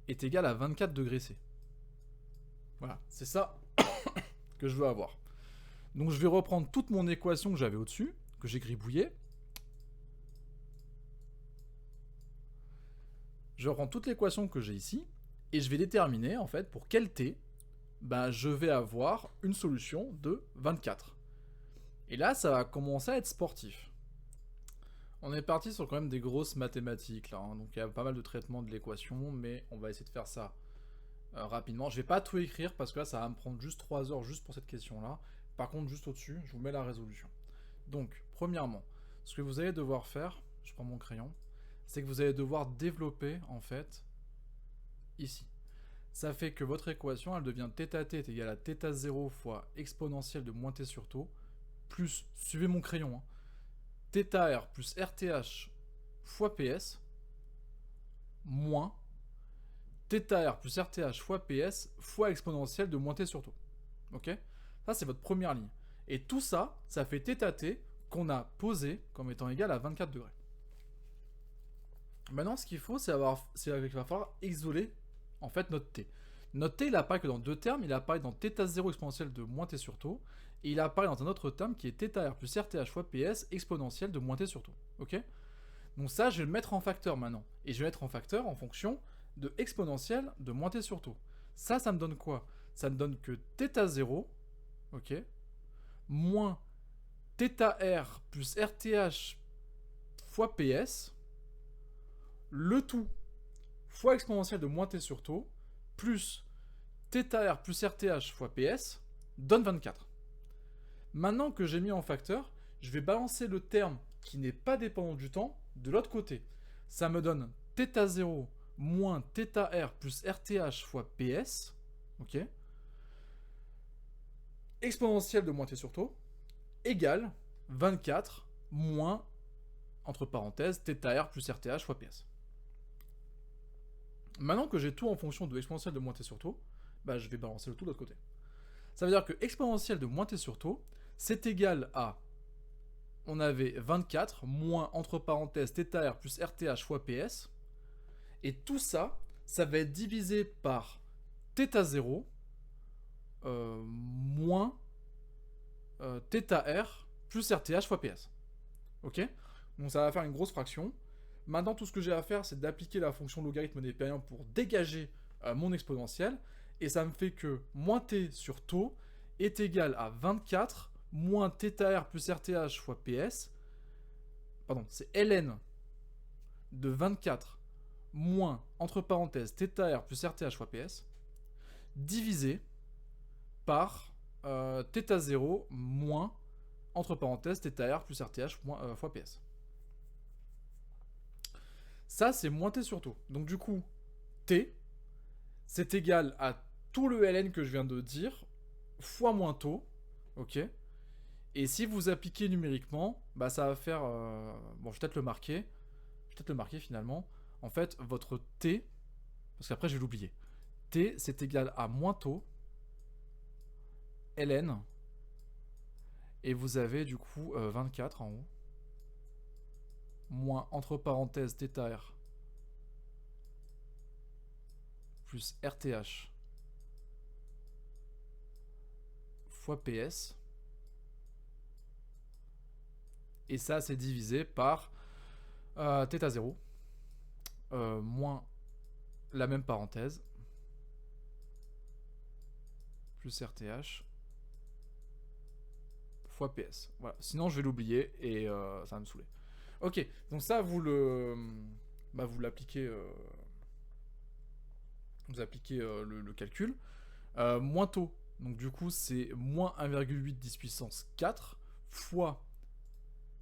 est égal à 24 degrés C. Voilà, c'est ça que je veux avoir. Donc je vais reprendre toute mon équation que j'avais au-dessus, que j'ai gribouillée. Je reprends toute l'équation que j'ai ici, et je vais déterminer, en fait, pour quel T, je vais avoir une solution de 24. Et là, ça va commencer à être sportif. On est parti sur quand même des grosses mathématiques, là, hein, donc il y a pas mal de traitements de l'équation, mais on va essayer de faire ça rapidement. Je vais pas tout écrire, parce que là, ça va me prendre juste 3 heures juste pour cette question-là. Par contre, juste au-dessus, je vous mets la résolution. Donc, premièrement, ce que vous allez devoir faire, je prends mon crayon, c'est que vous allez devoir développer, en fait, ici. Ça fait que votre équation, elle devient θt est égal à θ0 fois exponentielle de moins t sur taux, plus, suivez mon crayon, hein, θr plus rth fois ps, moins θr plus rth fois ps fois exponentielle de moins t sur taux. Ok? Ça, c'est votre première ligne. Et tout ça, ça fait θt qu'on a posé comme étant égal à 24 degrés. Maintenant, ce qu'il faut, c'est qu'il va falloir isoler en fait notre t. Notre t, il apparaît que dans deux termes. Il apparaît dans θ0 exponentielle de moins t sur taux. Et il apparaît dans un autre terme qui est θr plus rth fois ps exponentielle de moins t sur taux. Ok? Donc ça, je vais le mettre en facteur maintenant. Et je vais mettre en facteur en fonction de exponentielle de moins t sur taux. Ça me donne quoi? Ça me donne que θ0, ok, moins θr plus rth fois ps, le tout fois exponentielle de moins t sur taux, plus θr plus RTH fois PS, donne 24. Maintenant que j'ai mis en facteur, je vais balancer le terme qui n'est pas dépendant du temps de l'autre côté. Ça me donne θ0 moins θr plus RTH fois PS, ok, exponentielle de moins t sur taux, égale 24 moins, entre parenthèses, θr plus RTH fois PS. Maintenant que j'ai tout en fonction de exponentielle de moins t sur taux, bah, je vais balancer le tout de l'autre côté. Ça veut dire que exponentielle de moins t sur taux, c'est égal à, on avait 24 moins, entre parenthèses, θr plus RTH fois PS, et tout ça, ça va être divisé par θ0 moins θr plus RTH fois PS. Ok? Donc ça va faire une grosse fraction. Maintenant, tout ce que j'ai à faire, c'est d'appliquer la fonction logarithme népérien pour dégager mon exponentielle. Et ça me fait que moins t sur taux est égal à 24 moins θr plus RTH fois PS. Pardon, c'est ln de 24 moins, entre parenthèses, θr plus RTH fois PS, divisé par θ0 moins, entre parenthèses, θr plus RTH fois PS. Ça, c'est moins t sur taux. Donc du coup, t, c'est égal à tout le ln que je viens de dire, fois moins taux, ok. Et si vous appliquez numériquement, bah ça va faire... bon, je vais peut-être le marquer. Je vais peut-être le marquer finalement. En fait, votre t, parce qu'après je vais l'oublier, t, c'est égal à moins taux, ln, et vous avez du coup 24 en haut, moins, entre parenthèses, θr, plus RTH, fois PS, et ça c'est divisé par θ0, moins la même parenthèse, plus RTH, fois PS. Voilà. Sinon je vais l'oublier et ça va me saouler. Ok, donc ça vous le... Bah, vous l'appliquez... vous appliquez le calcul. Moins taux, donc du coup c'est moins 1,8 10 puissance 4 fois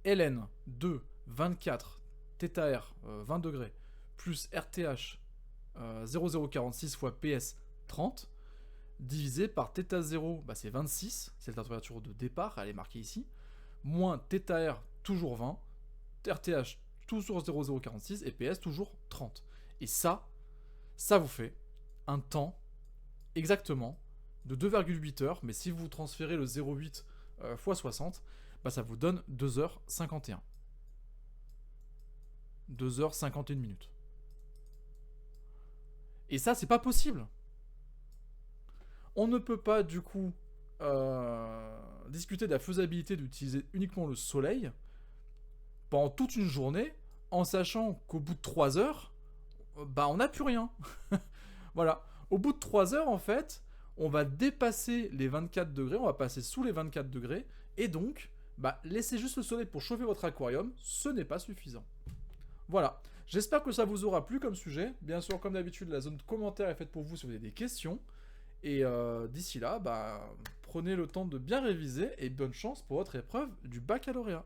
ln de 24 θr 20 degrés plus RTH 0,046 fois PS 30 divisé par θ0, bah c'est 26, c'est la température de départ, elle est marquée ici, moins θr toujours 20, RTH toujours 0,046 et PS toujours 30. Et ça vous fait un temps exactement de 2,8 heures, mais si vous transférez le 0,8 x 60, bah ça vous donne 2h51. 2h51 minutes. Et ça, c'est pas possible. On ne peut pas, du coup, discuter de la faisabilité d'utiliser uniquement le soleil pendant toute une journée, en sachant qu'au bout de 3 heures, bah on n'a plus rien. Voilà. Au bout de 3 heures, en fait, on va dépasser les 24 degrés, on va passer sous les 24 degrés, et donc, bah, laisser juste le soleil pour chauffer votre aquarium, ce n'est pas suffisant. Voilà. J'espère que ça vous aura plu comme sujet. Bien sûr, comme d'habitude, la zone de commentaires est faite pour vous si vous avez des questions. Et d'ici là, bah, prenez le temps de bien réviser et bonne chance pour votre épreuve du baccalauréat.